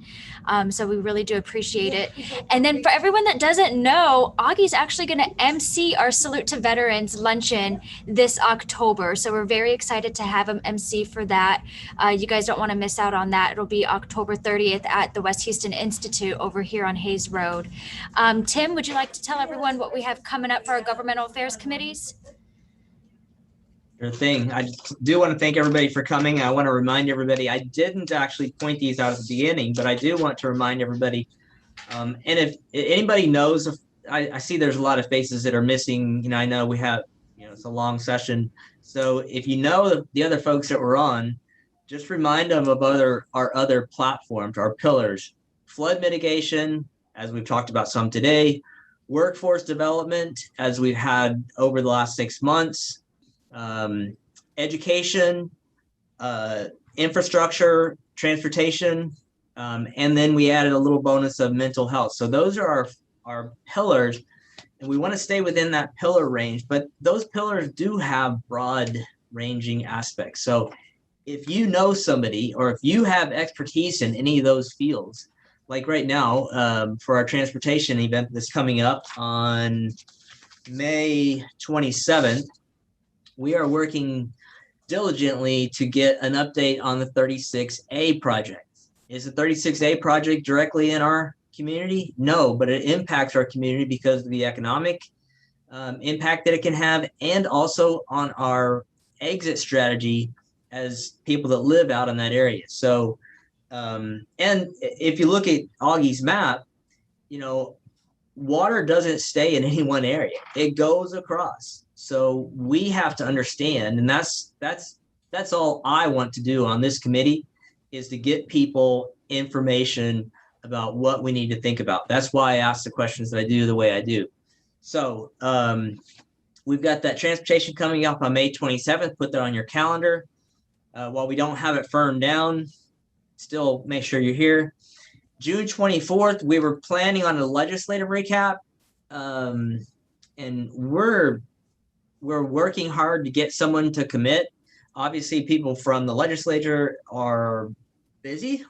S2: So we really do appreciate it. And then for everyone that doesn't know, Auggie's actually going to MC our Salute to Veterans luncheon this October. So we're very excited to have him MC for that. You guys don't want to miss out on that. It'll be October 30th at the West Houston Institute over here on Hayes Road. Tim, would you like to tell everyone what we have coming up for our governmental affairs committees?
S4: Sure thing. I do want to thank everybody for coming. I want to remind everybody, I didn't actually point these out at the beginning, but I do want to remind everybody. And if anybody knows, I see there's a lot of faces that are missing. I know we have, it's a long session. So if you know the other folks that were on, just remind them of our other platforms, our pillars: flood mitigation, as we've talked about some today, workforce development, as we've had over the last 6 months, education, infrastructure, transportation, and then we added a little bonus of mental health. So those are our pillars, and we want to stay within that pillar range, but those pillars do have broad ranging aspects. So if you know somebody, or if you have expertise in any of those fields, like right now, for our transportation event that's coming up on May 27th, we are working diligently to get an update on the 36A project. Is the 36A project directly in our community? No, but it impacts our community because of the economic impact that it can have, and also on our exit strategy as people that live out in that area. So, and if you look at Augie's map, water doesn't stay in any one area. It goes across. So we have to understand, and that's all I want to do on this committee, is to get people information about what we need to think about. That's why I ask the questions that I do the way I do. So we've got that transportation coming up on May 27th. Put that on your calendar. While we don't have it firmed down, still make sure you're here. June 24th, we were planning on a legislative recap, and we're working hard to get someone to commit. Obviously, people from the legislature are busy.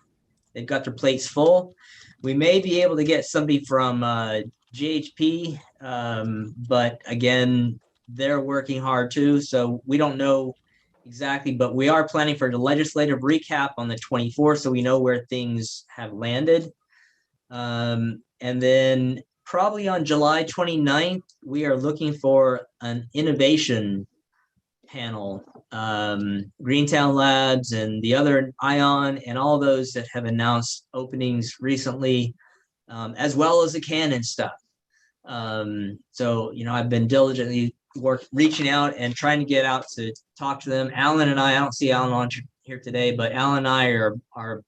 S4: They've got their plates full. We may be able to get somebody from GHP, but again, they're working hard too. So we don't know exactly, but we are planning for the legislative recap on the 24th, so we know where things have landed. And then probably on July 29th, we are looking for an innovation panel. Greentown Labs and the other ION and all those that have announced openings recently, as well as the Canon stuff. So, I've been diligently reaching out and trying to get out to talk to them. Alan and I don't see Alan on here today, but Alan and I are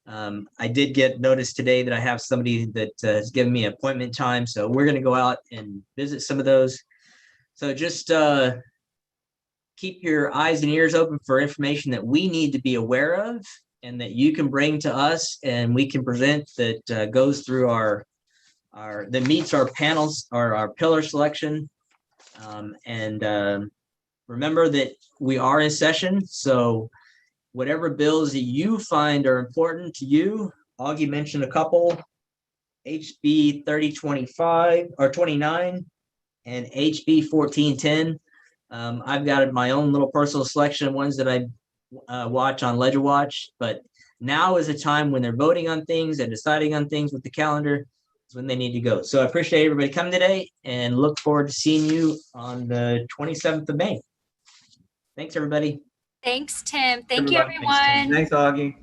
S4: I did get notice today that I have somebody that has given me an appointment time. So we're going to go out and visit some of those. So just keep your eyes and ears open for information that we need to be aware of and that you can bring to us and we can present, that goes through that meets our panels or our pillar selection. Remember that we are in session. So whatever bills that you find are important to you, Auggie mentioned a couple: HB 3025 or 29 and HB 1410. I've got my own little personal selection of ones that I watch on Ledger Watch, but now is a time when they're voting on things and deciding on things with the calendar. Is when they need to go. So I appreciate everybody coming today and look forward to seeing you on the 27th of May. Thanks, everybody.
S2: Thanks, Tim. Thank you, everyone.
S10: Thanks, Augie.